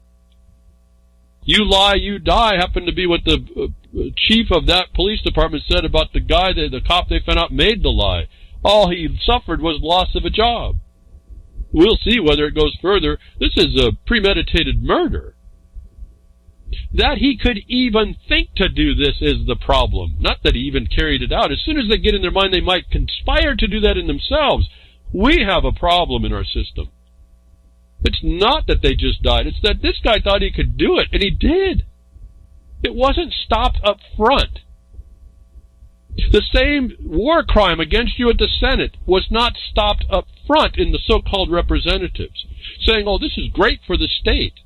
[SPEAKER 1] You lie, you die happened to be what the chief of that police department said about the guy, the cop they found out made the lie. All he suffered was loss of a job. We'll see whether it goes further. This is a premeditated murder. That he could even think to do this is the problem. Not that he even carried it out. As soon as they get in their mind they might conspire to do that in themselves, we have a problem in our system. It's not that they just died. It's that this guy thought he could do it, and he did. It wasn't stopped up front. The same war crime against you at the Senate was not stopped up front in the so-called representatives, saying, oh, this is great for the state.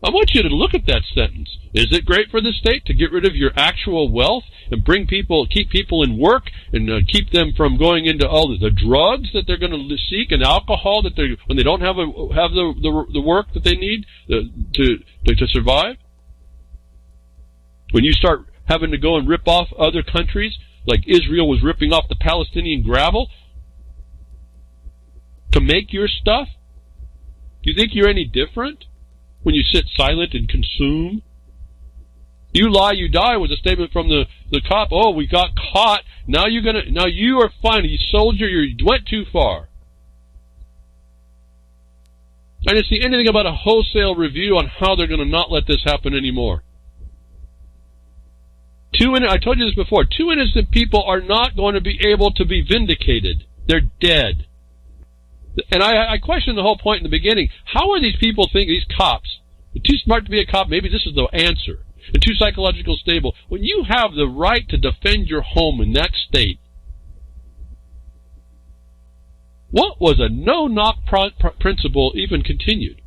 [SPEAKER 1] I want you to look at that sentence. Is it great for the state to get rid of your actual wealth and keep people in work and keep them from going into all the drugs that they're going to seek and alcohol that when they don't have the work that they need to survive? When you start having to go and rip off other countries, like Israel was ripping off the Palestinian gravel to make your stuff, do you think you're any different? When you sit silent and consume? You lie, you die was a statement from the cop. Oh, we got caught. Now you are fine. You soldier, you went too far. I didn't see anything about a wholesale review on how they're going to not let this happen anymore. I told you this before. 2 innocent people are not going to be able to be vindicated. They're dead. And I questioned the whole point in the beginning. How are these people thinking, these cops, they're too smart to be a cop, maybe this is the answer, and too psychologically stable. When you have the right to defend your home in that state, what was a no-knock principle even continued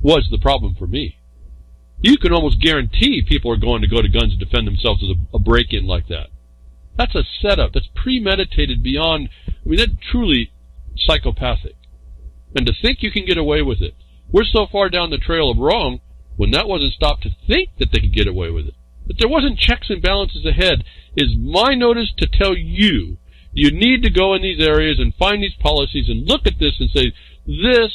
[SPEAKER 1] was the problem for me. You can almost guarantee people are going to guns and defend themselves with a break-in like that. That's a setup. That's premeditated beyond, that's truly psychopathic. And to think you can get away with it. We're so far down the trail of wrong when that wasn't stopped to think that they could get away with it. But there wasn't checks and balances ahead is my notice to tell you, you need to go in these areas and find these policies and look at this and say, this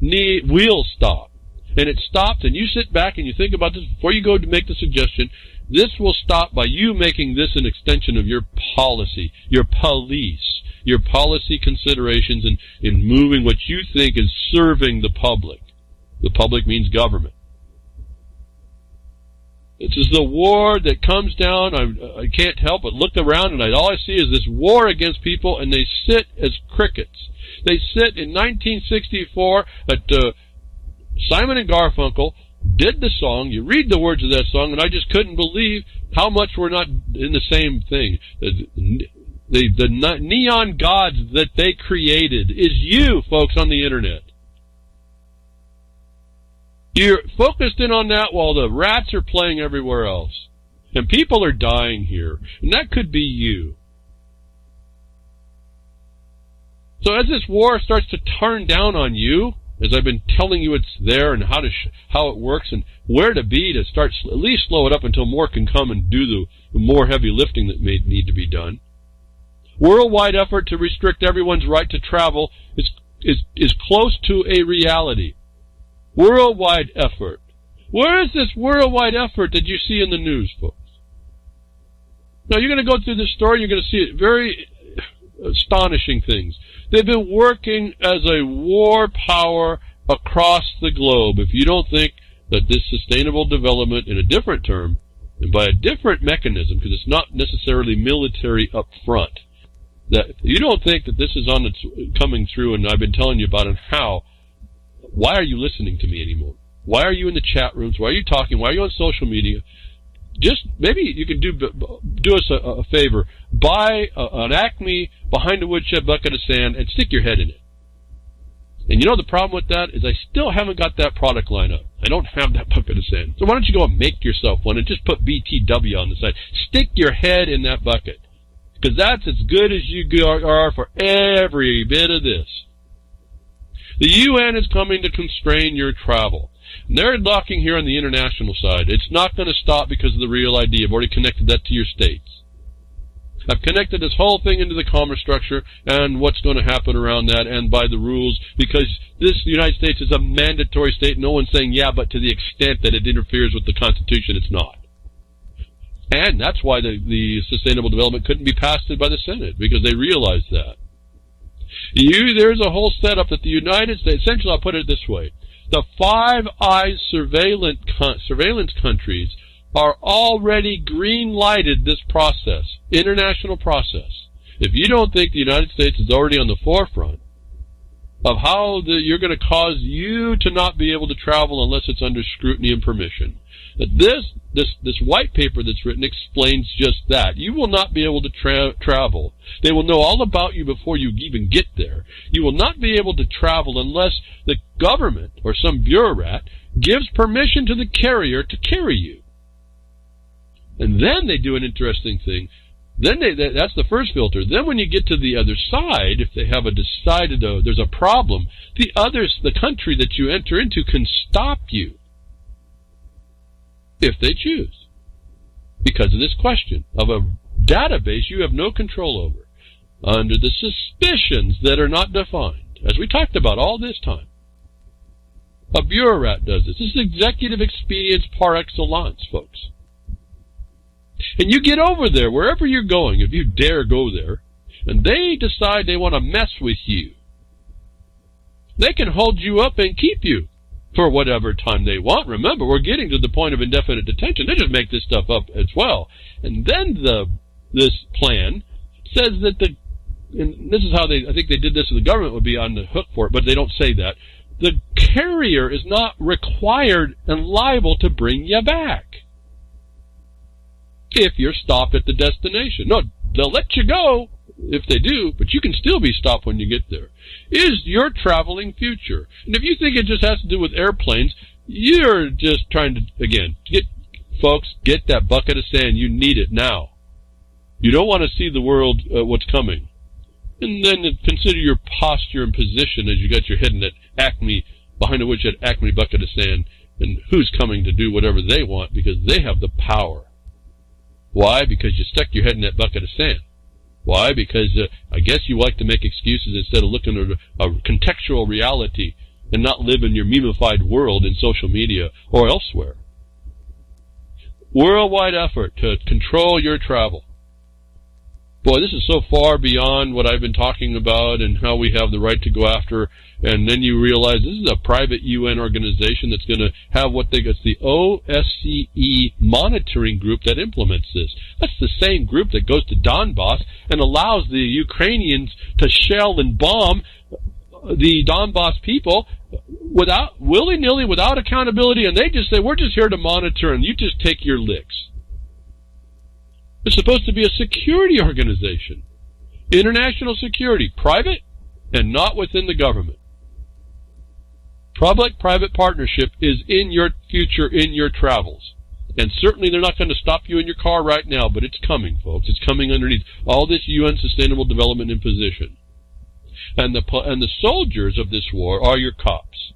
[SPEAKER 1] will stop. And it stops, and you sit back and you think about this before you go to make the suggestion. This will stop by you making this an extension of your policy, your police, your policy considerations in moving what you think is serving the public. The public means government. This is the war that comes down. I can't help but look around, and all I see is this war against people, and they sit as crickets. They sit in 1964 at Simon and Garfunkel did the song. You read the words of that song, and I just couldn't believe how much we're not in the same thing. The neon gods that they created is you, folks, on the internet. You're focused in on that while the rats are playing everywhere else. And people are dying here. And that could be you. So as this war starts to turn down on you, as I've been telling you it's there and how it works and where to be to start at least slow it up until more can come and do the more heavy lifting that may need to be done. Worldwide effort to restrict everyone's right to travel is close to a reality. Worldwide effort. Where is this worldwide effort that you see in the news, folks? Now, you're going to go through this story, you're going to see very astonishing things. They've been working as a war power across the globe. If you don't think that this sustainable development, in a different term, and by a different mechanism, because it's not necessarily military up front, that you don't think that this is on its coming through, and I've been telling you about it, how. Why are you listening to me anymore? Why are you in the chat rooms? Why are you talking? Why are you on social media? Just maybe you can do us a favor. Buy an Acme behind a woodshed bucket of sand and stick your head in it. And you know the problem with that is I still haven't got that product line up. I don't have that bucket of sand. So why don't you go and make yourself one and just put BTW on the side. Stick your head in that bucket. Because that's as good as you are for every bit of this. The UN is coming to constrain your travel. And they're locking here on the international side. It's not going to stop because of the Real ID. I've already connected that to your states. I've connected this whole thing into the commerce structure and what's going to happen around that and by the rules, because this United States is a mandatory state. No one's saying, yeah, but to the extent that it interferes with the Constitution, it's not. And that's why the Sustainable Development couldn't be passed by the Senate, because they realized that. There's a whole setup that the United States, essentially I'll put it this way, the Five Eyes surveillance countries are already green-lighted this process, international process. If you don't think the United States is already on the forefront of how you're going to cause you to not be able to travel unless it's under scrutiny and permission, that this white paper that's written explains just that. You will not be able to travel. They will know all about you before you even get there. You will not be able to travel unless the government or some bureaucrat gives permission to the carrier to carry you. And then they do an interesting thing. Then that's the first filter. Then when you get to the other side, if they have decided there's a problem, the country that you enter into can stop you. If they choose. Because of this question of a database you have no control over. Under the suspicions that are not defined. As we talked about all this time. A bureaucrat does this. This is executive expedience par excellence, folks. And you get over there, wherever you're going, if you dare go there, and they decide they want to mess with you. They can hold you up and keep you for whatever time they want. Remember, we're getting to the point of indefinite detention. They just make this stuff up as well. And then this plan says that and this is how I think they did this, so the government would be on the hook for it, but they don't say that. The carrier is not required and liable to bring you back if you're stopped at the destination. No, they'll let you go if they do, but you can still be stopped when you get there. Is your traveling future? And if you think it just has to do with airplanes, you're just trying to, again, get that bucket of sand. You need it now. You don't want to see the world, what's coming. And then consider your posture and position as you got your head in that Acme, behind a Woodshed Acme bucket of sand, and who's coming to do whatever they want because they have the power. Why? Because you stuck your head in that bucket of sand. Why? Because I guess you like to make excuses instead of looking at a contextual reality and not live in your memified world in social media or elsewhere. Worldwide effort to control your travel. Boy, this is so far beyond what I've been talking about and how we have the right to go after, and then you realize this is a private UN organization that's going to have what they got, the OSCE monitoring group that implements this. That's the same group that goes to Donbass and allows the Ukrainians to shell and bomb the Donbass people without willy-nilly, without accountability, and they just say, we're just here to monitor, and you just take your licks. It's supposed to be a security organization. International security, private and not within the government. Public-private partnership is in your future, in your travels. And certainly they're not going to stop you in your car right now, but it's coming, folks. It's coming underneath all this UN Sustainable Development imposition. And the soldiers of this war are your cops.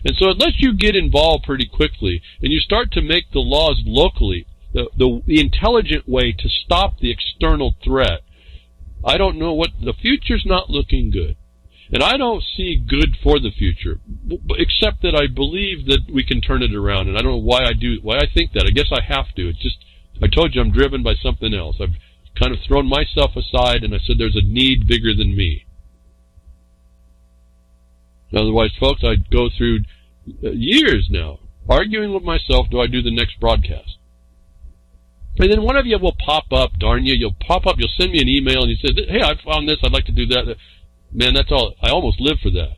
[SPEAKER 1] And so unless you get involved pretty quickly and you start to make the laws locally, the intelligent way to stop the external threat, I don't know what, the future's not looking good. And I don't see good for the future, except that I believe that we can turn it around. And I don't know why I think that. I guess I have to. It's just, I told you I'm driven by something else. I've kind of thrown myself aside and I said there's a need bigger than me. Otherwise, folks, I'd go through years now arguing with myself, do I do the next broadcast? And then one of you will pop up, darn you, you'll send me an email and you say, hey, I found this, I'd like to do that. Man, that's all, I almost live for that.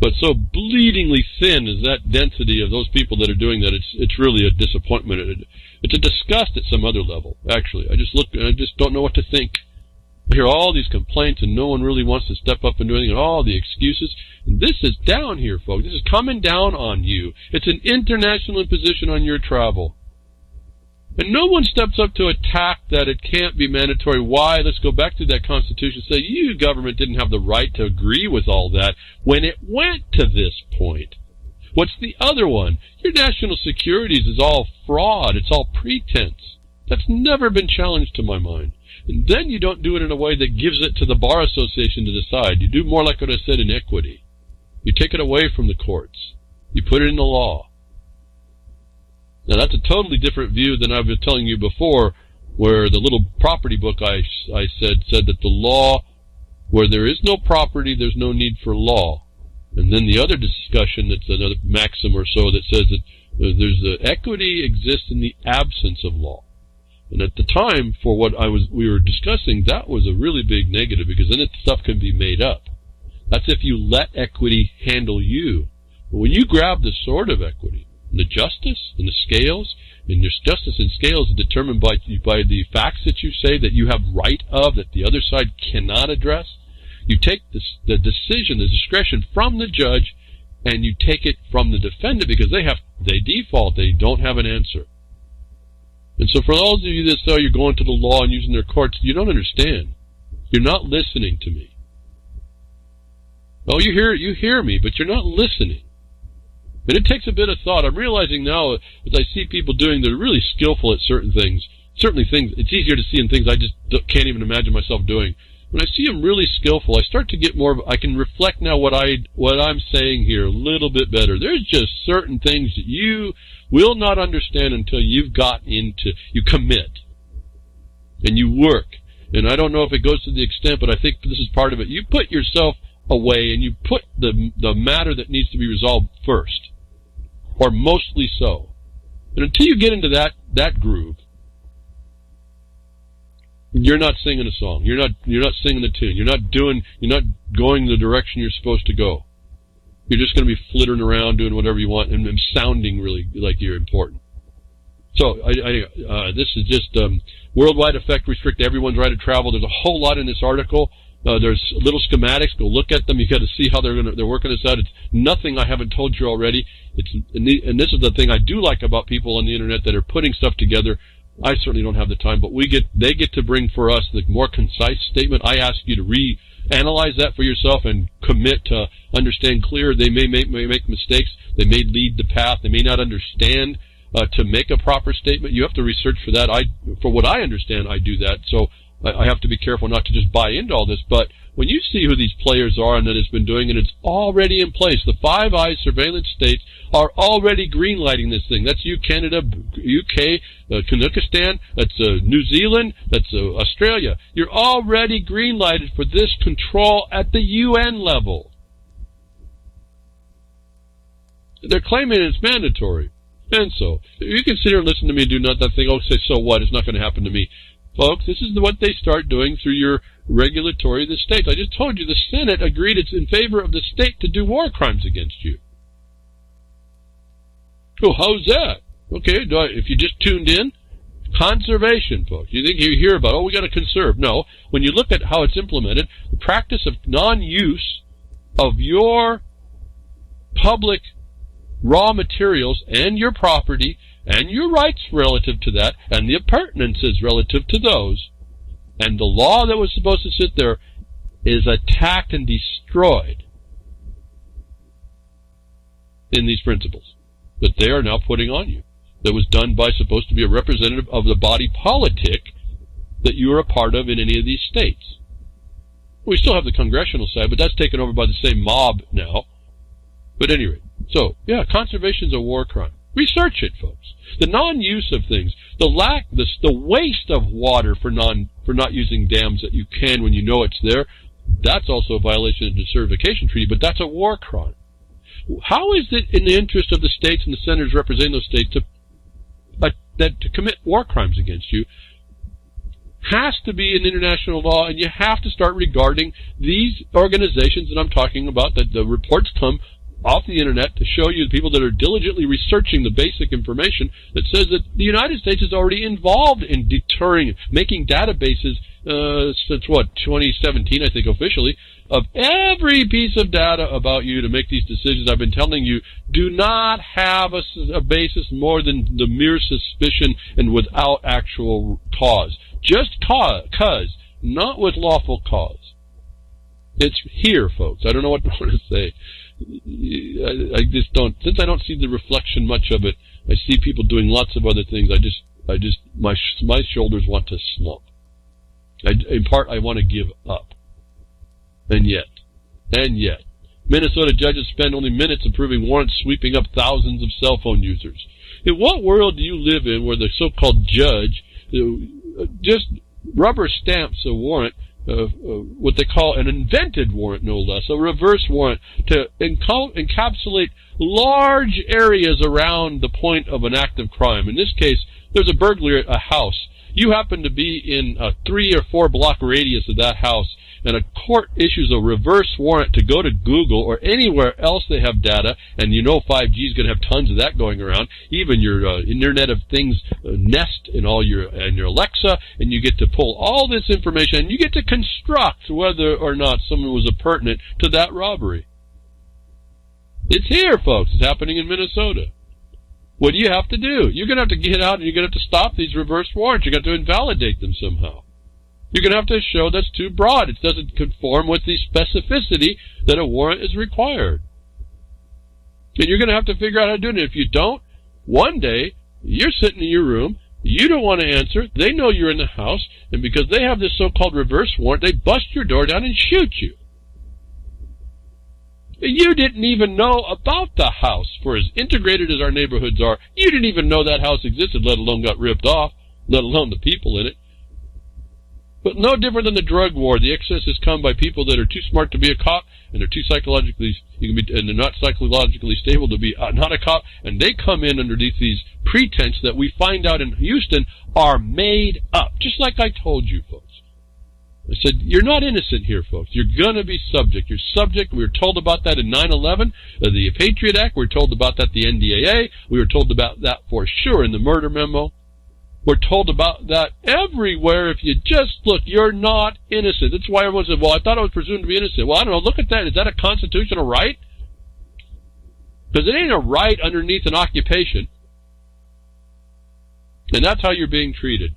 [SPEAKER 1] But so bleedingly thin is that density of those people that are doing that, it's really a disappointment. It's a disgust at some other level, actually. I just don't know what to think. I hear all these complaints and no one really wants to step up and do anything, and all the excuses. And this is down here, folks. This is coming down on you. It's an international imposition on your travel. And no one steps up to attack that it can't be mandatory. Why? Let's go back to that Constitution and say, you government didn't have the right to agree with all that when it went to this point. What's the other one? Your national securities is all fraud. It's all pretense. That's never been challenged to my mind. And then you don't do it in a way that gives it to the Bar Association to decide. You do more like what I said in equity. You take it away from the courts. You put it in the law. Now, that's a totally different view than I've been telling you before, where the little property book I said that the law, where there is no property, there's no need for law. And then the other discussion, that's another maxim or so, that says that there's equity exists in the absence of law. And at the time, for what we were discussing, that was a really big negative, because then stuff can be made up. That's if you let equity handle you. But when you grab the sword of equity, and the justice and the scales, and your justice and scales is determined by the facts that you say that you have right of, that the other side cannot address, you take the decision, the discretion from the judge, and you take it from the defendant, because they default, they don't have an answer. And so for those of you that say you're going to the law and using their courts, you don't understand. You're not listening to me. Oh, you hear me, but you're not listening. And it takes a bit of thought. I'm realizing now, as I see people doing, they're really skillful at certain things. Certainly things, it's easier to see in things I just can't even imagine myself doing. When I see them really skillful, I start to get I can reflect now what I'm saying here a little bit better. There's just certain things that you will not understand until you've got into, you commit. And you work. And I don't know if it goes to the extent, but I think this is part of it. You put yourself away and you put the matter that needs to be resolved first. Or mostly so. And until you get into that groove, you're not singing a song. You're not singing a tune. You're not going the direction you're supposed to go. You're just going to be flittering around doing whatever you want and sounding really like you're important. So this is just worldwide effect, restrict everyone's right to travel. There's a whole lot in this article. There's little schematics. Go look at them. You got to see how they're working this out. It's nothing I haven't told you already. And this is the thing I do like about people on the internet that are putting stuff together. I certainly don't have the time, but they get to bring for us the more concise statement. I ask you to reanalyze that for yourself and commit to understand clear. They may make mistakes. They may lead the path. They may not understand to make a proper statement. You have to research for that. For what I understand, I do that. So I have to be careful not to just buy into all this. But when you see who these players are and that it's been doing, and it's already in place, the Five Eyes surveillance states are already greenlighting this thing. That's Canada, UK, KnockUN, that's New Zealand, that's Australia. You're already greenlighted for this control at the UN level. They're claiming it's mandatory. And so, you can sit here and listen to me and do nothing, think, oh, say, so what? It's not going to happen to me. Folks, this is what they start doing through your regulatory of the states. I just told you the Senate agreed it's in favor of the state to do war crimes against you. Oh, how's that? Okay, if you just tuned in, conservation, folks. You think you hear about, oh, we got to conserve. No, when you look at how it's implemented, the practice of non-use of your public raw materials and your property and your rights relative to that and the appurtenances relative to those, and the law that was supposed to sit there is attacked and destroyed in these principles that they are now putting on you. That was done by supposed to be a representative of the body politic that you are a part of in any of these states. We still have the congressional side, but that's taken over by the same mob now. But anyway, so, yeah, conservation's a war crime. Research it, folks. The non-use of things, the waste of water for not using dams that you can when you know it's there, that's also a violation of the Desertification Treaty, but that's a war crime. How is it in the interest of the states and the senators representing those states to commit war crimes against you? Has to be an international law, and you have to start regarding these organizations that I'm talking about, that the reports come off the internet to show you the people that are diligently researching the basic information that says that the United States is already involved in deterring, making databases since, 2017, I think, officially, of every piece of data about you to make these decisions. I've been telling you, do not have a basis more than the mere suspicion and without actual cause. Just cause, not with lawful cause. It's here, folks. I don't know what I want to say. I just don't, since I don't see the reflection much of it, I see people doing lots of other things. My shoulders want to slump. In part, I want to give up. And yet, Minnesota judges spend only minutes approving warrants sweeping up thousands of cell phone users. In what world do you live in where the so-called judge just rubber stamps a warrant, what they call an invented warrant, no less, a reverse warrant, to encapsulate large areas around the point of an act of crime? In this case, there's a burglary at a house. You happen to be in a 3 or 4 block radius of that house, and a court issues a reverse warrant to go to Google or anywhere else they have data, and you know 5G is going to have tons of that going around, even your Internet of Things Nest and your Alexa, and you get to pull all this information, and you get to construct whether or not someone was appurtenant to that robbery. It's here, folks. It's happening in Minnesota. What do you have to do? You're going to have to get out and you're going to have to stop these reverse warrants. You're going to have to invalidate them somehow. You're going to have to show that's too broad. It doesn't conform with the specificity that a warrant is required. And you're going to have to figure out how to do it. And if you don't, one day, you're sitting in your room, you don't want to answer, they know you're in the house, and because they have this so-called reverse warrant, they bust your door down and shoot you. You didn't even know about the house. For as integrated as our neighborhoods are, you didn't even know that house existed, let alone got ripped off, let alone the people in it. But no different than the drug war. The excess has come by people that are too smart to be a cop, and they're too and they're not psychologically stable to be not a cop, and they come in underneath these pretense that we find out in Houston are made up. Just like I told you, folks. I said, you're not innocent here, folks. You're going to be subject. You're subject. We were told about that in 9/11, the Patriot Act. We were told about that in the NDAA. We were told about that for sure in the murder memo. We're told about that everywhere. If you just look, you're not innocent. That's why everyone said, well, I thought I was presumed to be innocent. Well, I don't know. Look at that. Is that a constitutional right? Because it ain't a right underneath an occupation. And that's how you're being treated.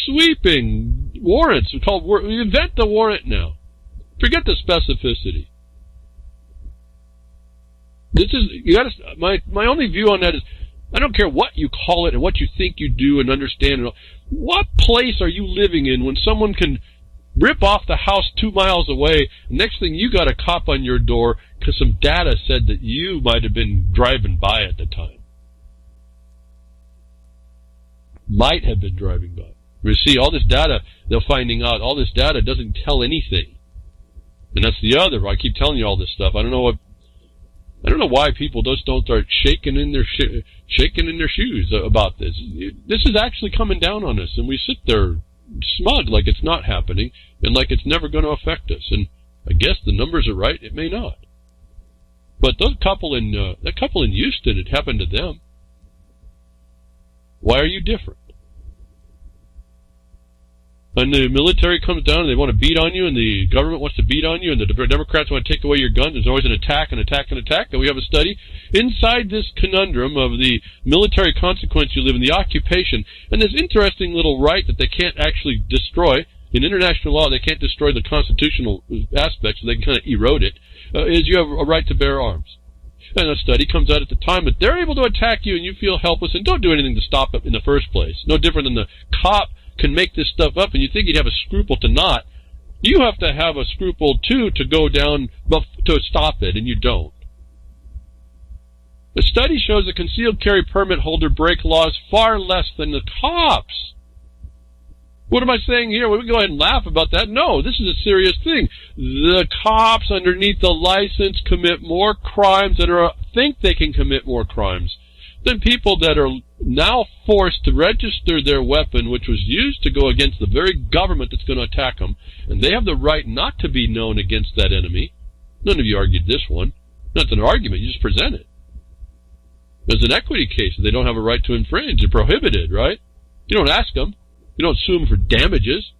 [SPEAKER 1] Sweeping warrants. We invent the warrant now. Forget the specificity. This is, you gotta, my only view on that is, I don't care what you call it and what you think you do and understand. What place are you living in when someone can rip off the house 2 miles away, next thing you got a cop on your door because some data said that you might have been driving by at the time? Might have been driving by. You see, all this data, they're finding out, all this data doesn't tell anything. And that's the other, I keep telling you all this stuff. I don't know why people just don't start shaking in their shoes about this. This is actually coming down on us, and we sit there smug like it's not happening and like it's never going to affect us. And I guess the numbers are right. It may not. But that couple in Houston, it happened to them. Why are you different? And the military comes down and they want to beat on you, and the government wants to beat on you, and the Democrats want to take away your guns. There's always an attack, and we have a study inside this conundrum of the military consequence you live in, the occupation, and this interesting little right that they can't actually destroy. In international law, they can't destroy the constitutional aspects, so they can kind of erode it, is you have a right to bear arms. And a study comes out at the time that they're able to attack you and you feel helpless and don't do anything to stop it in the first place. No different than the cop can make this stuff up and you think he'd have a scruple to not. You have to have a scruple too to go down to stop it, and you don't. The study shows the concealed carry permit holder break laws far less than the cops. What am I saying here? We can go ahead and laugh about that. No, this is a serious thing. The cops underneath the license commit more crimes and think they can commit more crimes than people that are now forced to register their weapon, which was used to go against the very government that's going to attack them, and they have the right not to be known against that enemy. None of you argued this one. Not an argument, you just present it. There's an equity case, and they don't have a right to infringe. They're prohibited, right? You don't ask them. You don't sue them for damages.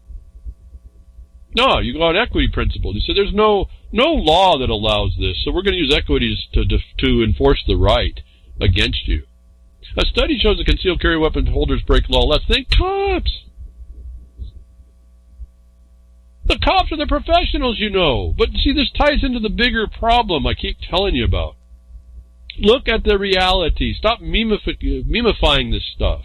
[SPEAKER 1] No, you go on equity principle. You say there's no law that allows this, so we're going to use equities to enforce the right against you. A study shows that concealed carry weapon holders break law less than cops. The cops are the professionals, you know. But see, this ties into the bigger problem I keep telling you about. Look at the reality. Stop memifying this stuff.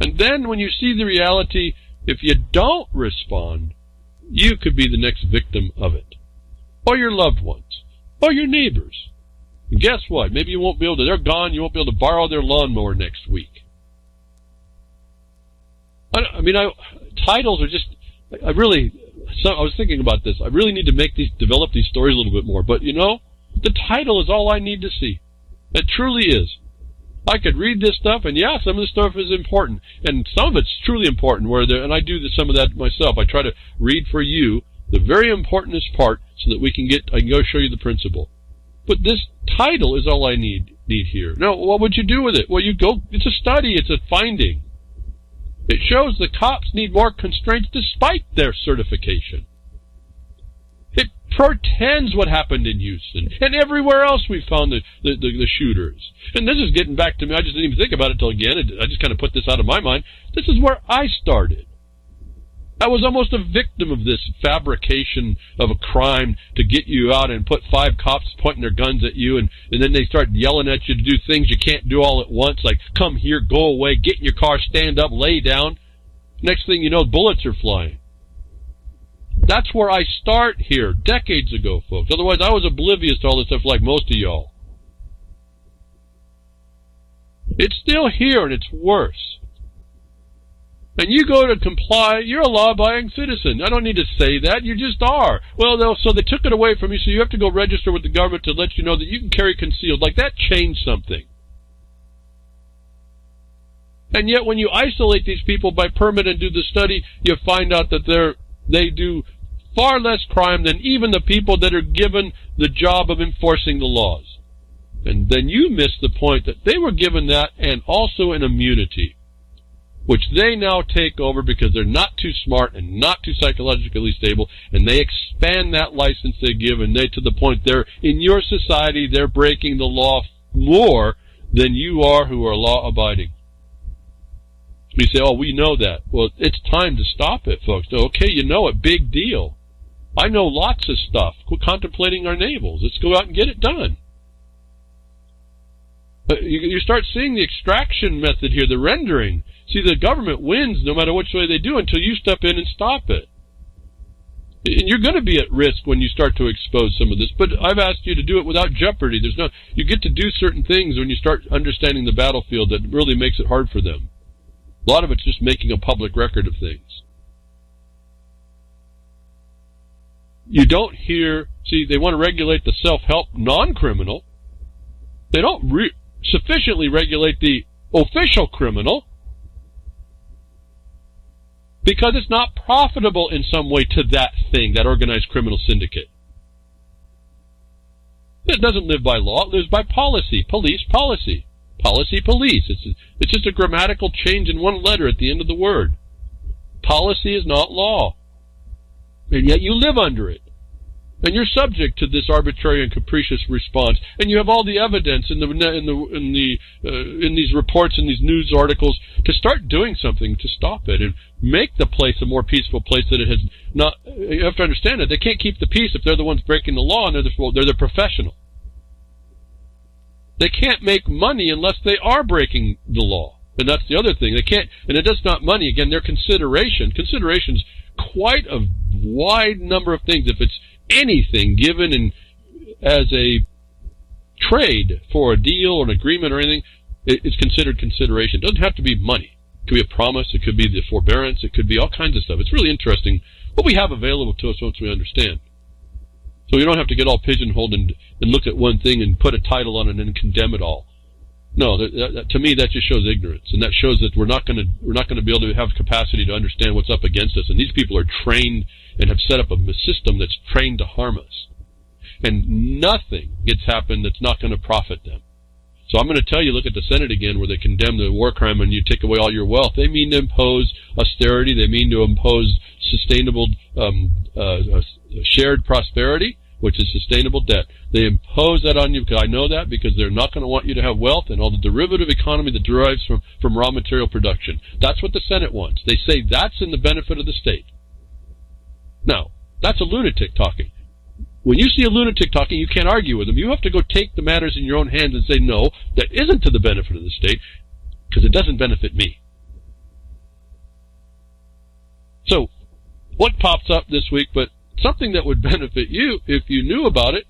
[SPEAKER 1] And then when you see the reality, if you don't respond, you could be the next victim of it. Or your loved ones. Or your neighbors. And guess what? Maybe you won't be able to, they're gone, you won't be able to borrow their lawnmower next week. Titles are just, I was thinking about this. I really need to develop these stories a little bit more. But, the title is all I need to see. It truly is. I could read this stuff, and yeah, some of the stuff is important. And some of it's truly important, and I do some of that myself. I try to read for you the very importantest part so that I can go show you the principle. But this title is all I need here. Now, what would you do with it? Well, it's a study, it's a finding. It shows the cops need more constraints despite their certification. It pretends what happened in Houston and everywhere else we found the shooters. And this is getting back to me. I just didn't even think about it till again. I just kind of put this out of my mind. This is where I started. I was almost a victim of this fabrication of a crime to get you out and put 5 cops pointing their guns at you, and then they start yelling at you to do things you can't do all at once, like come here, go away, get in your car, stand up, lay down. Next thing you know, bullets are flying. That's where I start here, decades ago, folks. Otherwise, I was oblivious to all this stuff like most of y'all. It's still here, and it's worse. And you go to comply, you're a law-abiding citizen. I don't need to say that, you just are. Well, so they took it away from you, so you have to go register with the government to let you know that you can carry concealed. Like, that changed something. And yet, when you isolate these people by permit and do the study, you find out that they do far less crime than even the people that are given the job of enforcing the laws. And then you miss the point that they were given that and also an immunity, which they now take over because they're not too smart and not too psychologically stable, and they expand that license they give, and they, to the point they're, in your society, they're breaking the law more than you are who are law-abiding. You say, oh, we know that. Well, it's time to stop it, folks. Okay, you know it. Big deal. I know lots of stuff. Quit contemplating our navels. Let's go out and get it done. You start seeing the extraction method here, the rendering. See, the government wins no matter which way they do until you step in and stop it. And you're going to be at risk when you start to expose some of this, but I've asked you to do it without jeopardy. You get to do certain things when you start understanding the battlefield that really makes it hard for them. A lot of it's just making a public record of things. You don't hear, see, they want to regulate the self-help non-criminal. They don't sufficiently regulate the official criminal because it's not profitable in some way to that thing, that organized criminal syndicate. It doesn't live by law, it lives by policy. Police, policy. Policy, police. It's just a grammatical change in one letter at the end of the word. Policy is not law. And yet you live under it. And you're subject to this arbitrary and capricious response. And you have all the evidence in these reports and these news articles to start doing something to stop it and make the place a more peaceful place that it has not. You have to understand that they can't keep the peace if they're the ones breaking the law and they're the professional. They can't make money unless they are breaking the law. And that's the other thing. They can't, and it does not money. Again, their consideration. Consideration's quite a wide number of things. If it's anything given in as a trade for a deal or an agreement or anything, it's considered consideration. It doesn't have to be money. It could be a promise. It could be the forbearance. It could be all kinds of stuff. It's really interesting what we have available to us once we understand. So you don't have to get all pigeonholed and look at one thing and put a title on it and condemn it all. No, to me that just shows ignorance, and that shows that we're not going to be able to have capacity to understand what's up against us. And these people are trained and have set up a system that's trained to harm us, and nothing gets happened that's not going to profit them. So I'm going to tell you, look at the Senate again, where they condemn the war crime and you take away all your wealth. They mean to impose austerity. They mean to impose sustainable shared prosperity, which is sustainable debt. They impose that on you because I know that because they're not going to want you to have wealth and all the derivative economy that derives from raw material production. That's what the Senate wants. They say that's in the benefit of the state. Now, that's a lunatic talking. When you see a lunatic talking, you can't argue with them. You have to go take the matters in your own hands and say, no, that isn't to the benefit of the state because it doesn't benefit me. So, what pops up this week but something that would benefit you if you knew about it,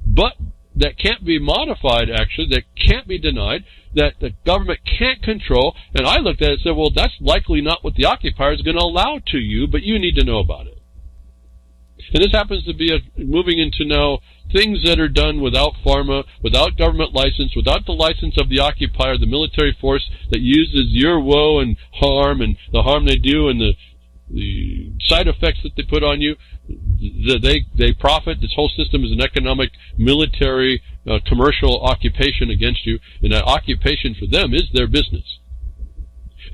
[SPEAKER 1] but that can't be modified, actually, that can't be denied, that the government can't control. And I looked at it and said, well, that's likely not what the occupier is going to allow to you, but you need to know about it. And this happens to be moving into now things that are done without pharma, without government license, without the license of the occupier, the military force that uses your woe and harm and the harm they do and the side effects that they put on you. They profit. This whole system is an economic, military, commercial occupation against you, and that occupation for them is their business.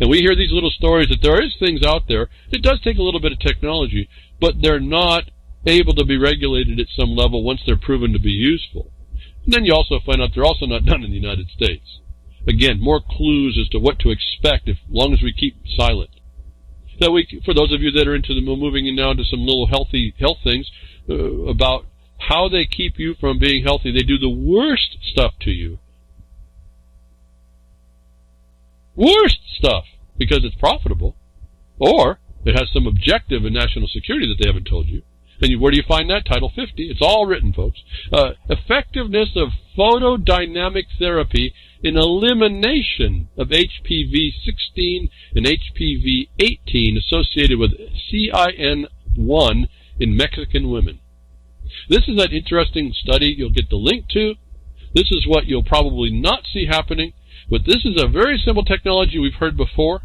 [SPEAKER 1] And we hear these little stories that there is things out there. It does take a little bit of technology, but they're not able to be regulated at some level once they're proven to be useful. And then you also find out they're also not done in the United States. Again, more clues as to what to expect as long as we keep silent. That for those of you that are into moving now into some little health things about how they keep you from being healthy. They do the worst stuff to you. Worst stuff, because it's profitable. Or it has some objective in national security that they haven't told you. And where do you find that? Title 50. It's all written, folks. Effectiveness of photodynamic therapy in elimination of HPV-16 and HPV-18 associated with CIN1 in Mexican women. This is an interesting study you'll get the link to. This is what you'll probably not see happening, but this is a very simple technology we've heard before.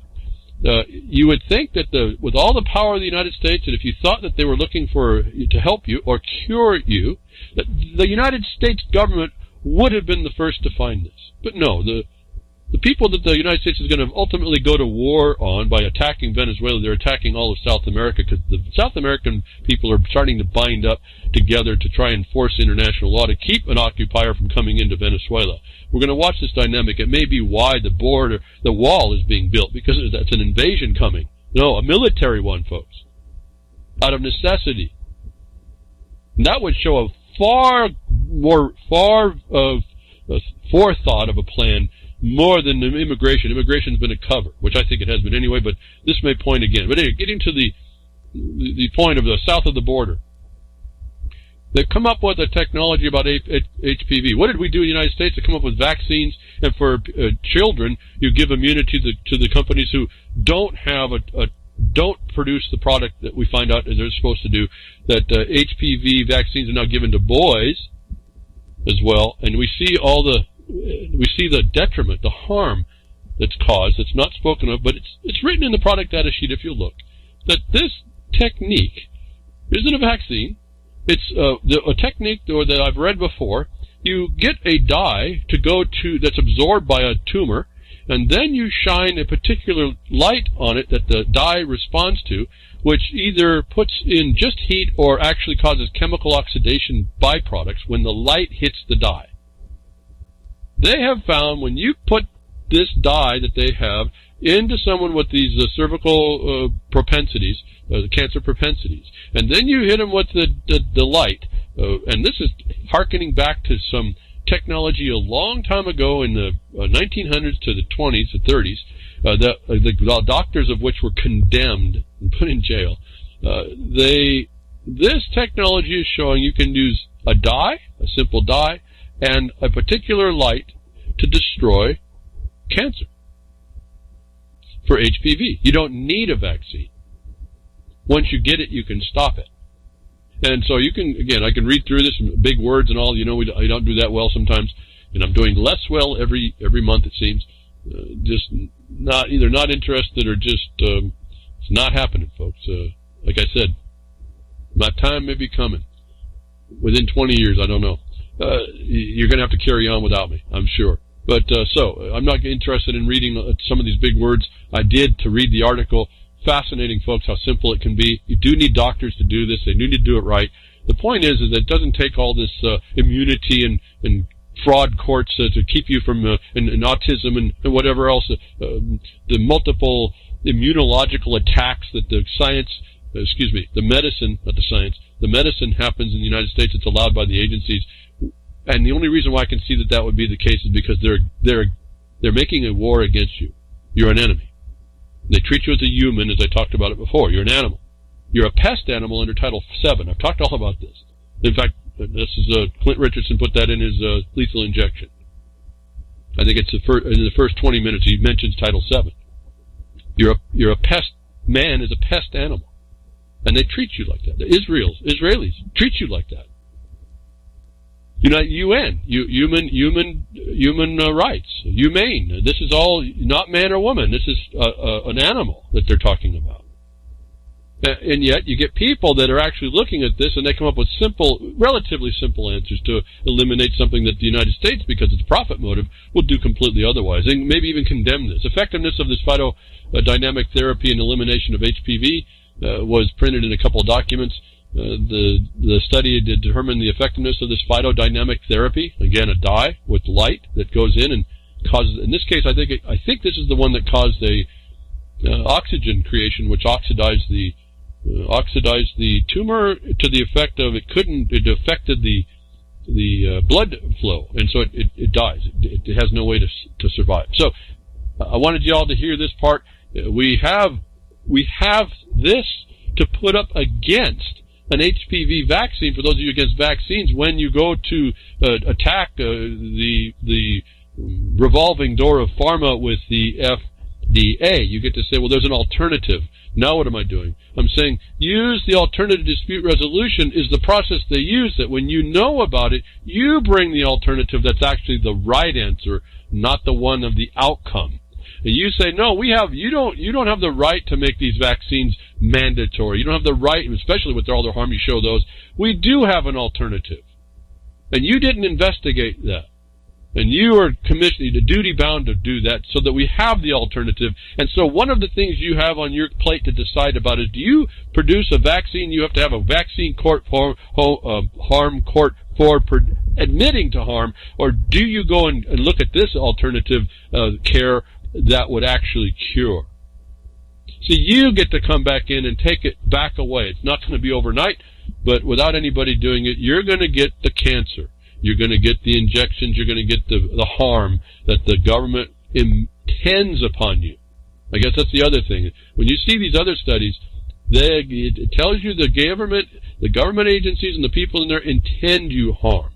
[SPEAKER 1] You would think that with all the power of the United States, and if you thought that they were looking to help you or cure you, that the United States government would have been the first to find this. But no, the people that the United States is going to ultimately go to war on by attacking Venezuela, they're attacking all of South America, because the South American people are starting to bind up together to try and force international law to keep an occupier from coming into Venezuela. We're going to watch this dynamic. It may be why the wall is being built, because that's an invasion coming. No, a military one, folks. Out of necessity. And that would show a far forethought of a plan, more than the immigration. Immigration's been a cover, which I think it has been anyway, but this may point again. But anyway, getting to the point of the south of the border. They've come up with a technology about HPV. What did we do in the United States to come up with vaccines? And for children, you give immunity to the companies who don't have don't produce the product that we find out they're supposed to do. That HPV vaccines are now given to boys as well, and we see the detriment, the harm that's caused, that's not spoken of, but it's written in the product data sheet if you look, that this technique isn't a vaccine. It's a technique that I've read before. You get a dye to go to that's absorbed by a tumor, and then you shine a particular light on it that the dye responds to, which either puts in just heat or actually causes chemical oxidation byproducts when the light hits the dye. They have found when you put this dye that they have into someone with these cervical propensities, cancer propensities, and then you hit them with the light, and this is hearkening back to some technology a long time ago in the 1900s to the 20s, the 30s, the doctors of which were condemned and put in jail. This technology is showing you can use a dye, a simple dye, and a particular light to destroy cancer for HPV. You don't need a vaccine. Once you get it, you can stop it. And so you can, again, I can read through this, big words and all. You know, I don't do that well sometimes, and I'm doing less well every month, it seems. Just either not interested or just it's not happening, folks. Like I said, my time may be coming. Within 20 years, I don't know. You're going to have to carry on without me, I'm sure. But so I'm not interested in reading some of these big words. I did to read the article. Fascinating, folks, how simple it can be. You do need doctors to do this. They need to do it right. The point is that it doesn't take all this immunity and fraud courts to keep you from and autism and whatever else, the multiple immunological attacks that the medicine happens in the United States. It's allowed by the agencies. And the only reason why I can see that would be the case is because they're making a war against you. You're an enemy. They treat you as a human, as I talked about it before. You're an animal. You're a pest animal under Title VII. I've talked all about this. In fact, this is Clint Richardson put that in his lethal injection. I think it's in the first 20 minutes he mentions Title VII. You're a pest. Man is a pest animal, and they treat you like that. The Israelis treat you like that. UN, human rights, humane. This is all not man or woman. This is an animal that they're talking about. And yet you get people that are actually looking at this and they come up with relatively simple answers to eliminate something that the United States, because it's a profit motive, will do completely otherwise. And maybe even condemn this. Effectiveness of this photodynamic therapy and elimination of HPV was printed in a couple of documents. The study did determine the effectiveness of this photodynamic therapy. Again, a dye with light that goes in and causes. In this case, I think this is the one that caused a oxygen creation, which oxidized the tumor to the effect of it affected the blood flow, and so it dies. It has no way to survive. So I wanted you all to hear this part. We have this to put up against an HPV vaccine. For those of you against vaccines, when you go to attack the revolving door of pharma with the FDA, you get to say, well, there's an alternative. Now what am I doing? I'm saying use the alternative dispute resolution is the process they use, that when you know about it, you bring the alternative that's actually the right answer, not the one of the outcome. And you say, no, you don't have the right to make these vaccines mandatory. You don't have the right, especially with all their harm, you show those. We do have an alternative. And you didn't investigate that. And you are commissioned, duty-bound to do that so that we have the alternative. And so one of the things you have on your plate to decide about is, do you produce a vaccine? You have to have a vaccine court for harm court for admitting to harm, or do you go and look at this alternative care that would actually cure? See, you get to come back in and take it back away. It's not going to be overnight, but without anybody doing it, you're going to get the cancer. You're going to get the injections. You're going to get the harm that the government intends upon you. I guess that's the other thing. When you see these other studies, it tells you the government agencies and the people in there intend you harm.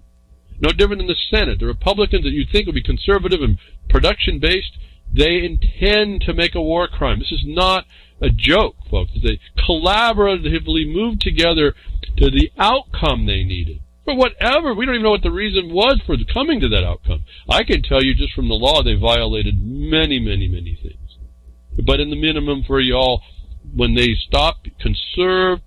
[SPEAKER 1] No different than the Senate. The Republicans that you'd think would be conservative and production-based, they intend to make a war crime. This is not a joke, folks. They collaboratively moved together to the outcome they needed. For whatever, we don't even know what the reason was for coming to that outcome. I can tell you just from the law they violated many, many, many things. But in the minimum for y'all, when they stop, conserve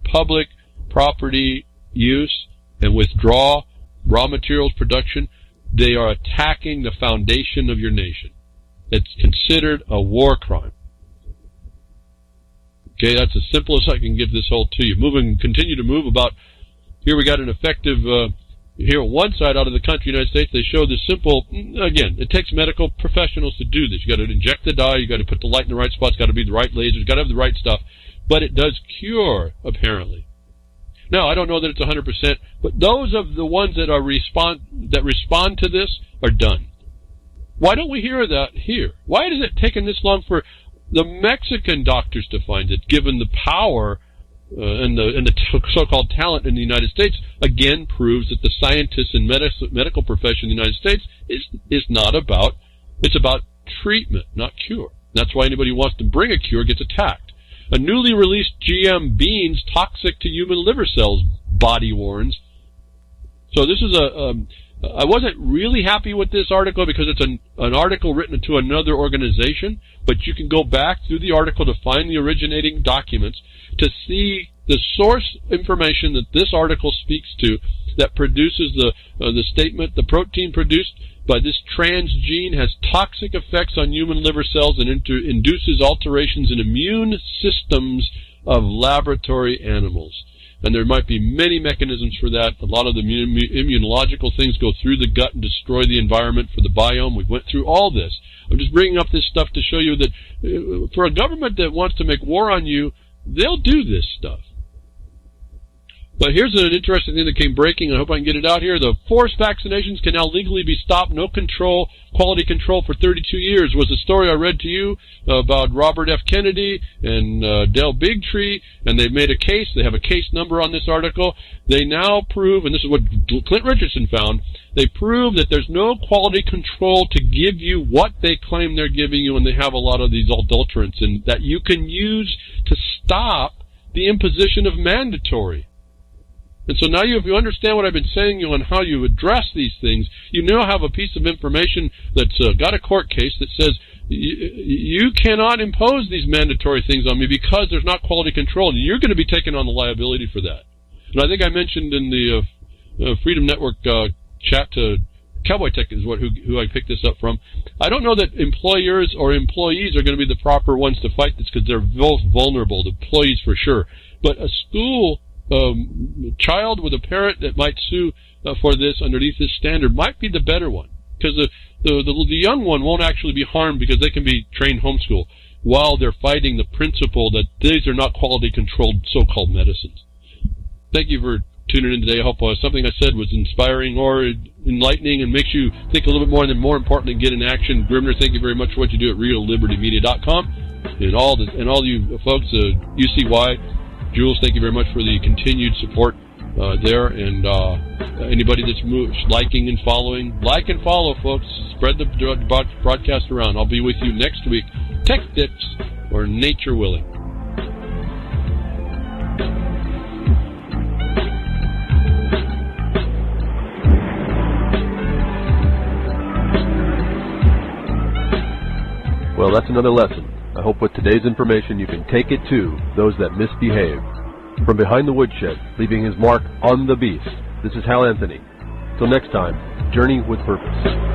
[SPEAKER 1] public property use and withdraw raw materials production, they are attacking the foundation of your nation. It's considered a war crime. Okay, that's as simple as I can give this whole to you. Continue to move about. Here we got an effective, here on one side out of the country, United States, they show this simple, again, it takes medical professionals to do this. You got to inject the dye, you got to put the light in the right spots, got to be the right lasers, got to have the right stuff. But it does cure, apparently. Now, I don't know that it's 100%, but those of the ones that respond to this are done. Why don't we hear that here? Why has it taken this long for the Mexican doctors to find it, given the power and the so-called talent in the United States? Again, proves that the scientists and medical profession in the United States is not about, it's about treatment, not cure. That's why anybody who wants to bring a cure gets attacked. A newly released GM beans toxic to human liver cells, body warns. So this is I wasn't really happy with this article because it's an article written to another organization, but you can go back through the article to find the originating documents to see the source information that this article speaks to that produces the statement, the protein produced by this transgene has toxic effects on human liver cells and induces alterations in immune systems of laboratory animals. And there might be many mechanisms for that. A lot of the immunological things go through the gut and destroy the environment for the biome. We went through all this. I'm just bringing up this stuff to show you that for a government that wants to make war on you, they'll do this stuff. But here's an interesting thing that came breaking. I hope I can get it out here. The forced vaccinations can now legally be stopped. No control, quality control for 32 years was the story I read to you about Robert F. Kennedy and Del Bigtree, and they've made a case. They have a case number on this article. They now prove, and this is what Clint Richardson found, they prove that there's no quality control to give you what they claim they're giving you, and they have a lot of these adulterants and that you can use to stop the imposition of mandatory. And so now if you understand what I've been saying you on how you address these things, you now have a piece of information that's got a court case that says you cannot impose these mandatory things on me because there's not quality control, and you're going to be taking on the liability for that. And I think I mentioned in the Freedom Network chat to Cowboy Tech is who I picked this up from. I don't know that employers or employees are going to be the proper ones to fight this because they're both vulnerable, the employees for sure. But a school child with a parent that might sue for this underneath this standard might be the better one, because the young one won't actually be harmed because they can be trained homeschool while they're fighting the principle that these are not quality controlled so-called medicines. Thank you for tuning in today. I hope something I said was inspiring or enlightening and makes you think a little bit more, and then more importantly, get in action. Grimner, thank you very much for what you do at RealLibertyMedia.com, and all you folks, UCY. Jules, thank you very much for the continued support there, and anybody that's liking and following, like and follow, folks. Spread the broadcast around. I'll be with you next week, tech tips or nature willing.
[SPEAKER 2] Well, that's another lesson. I hope with today's information you can take it to those that misbehave. From behind the woodshed, leaving his mark on the beast, this is Hal Anthony. Till next time, journey with purpose.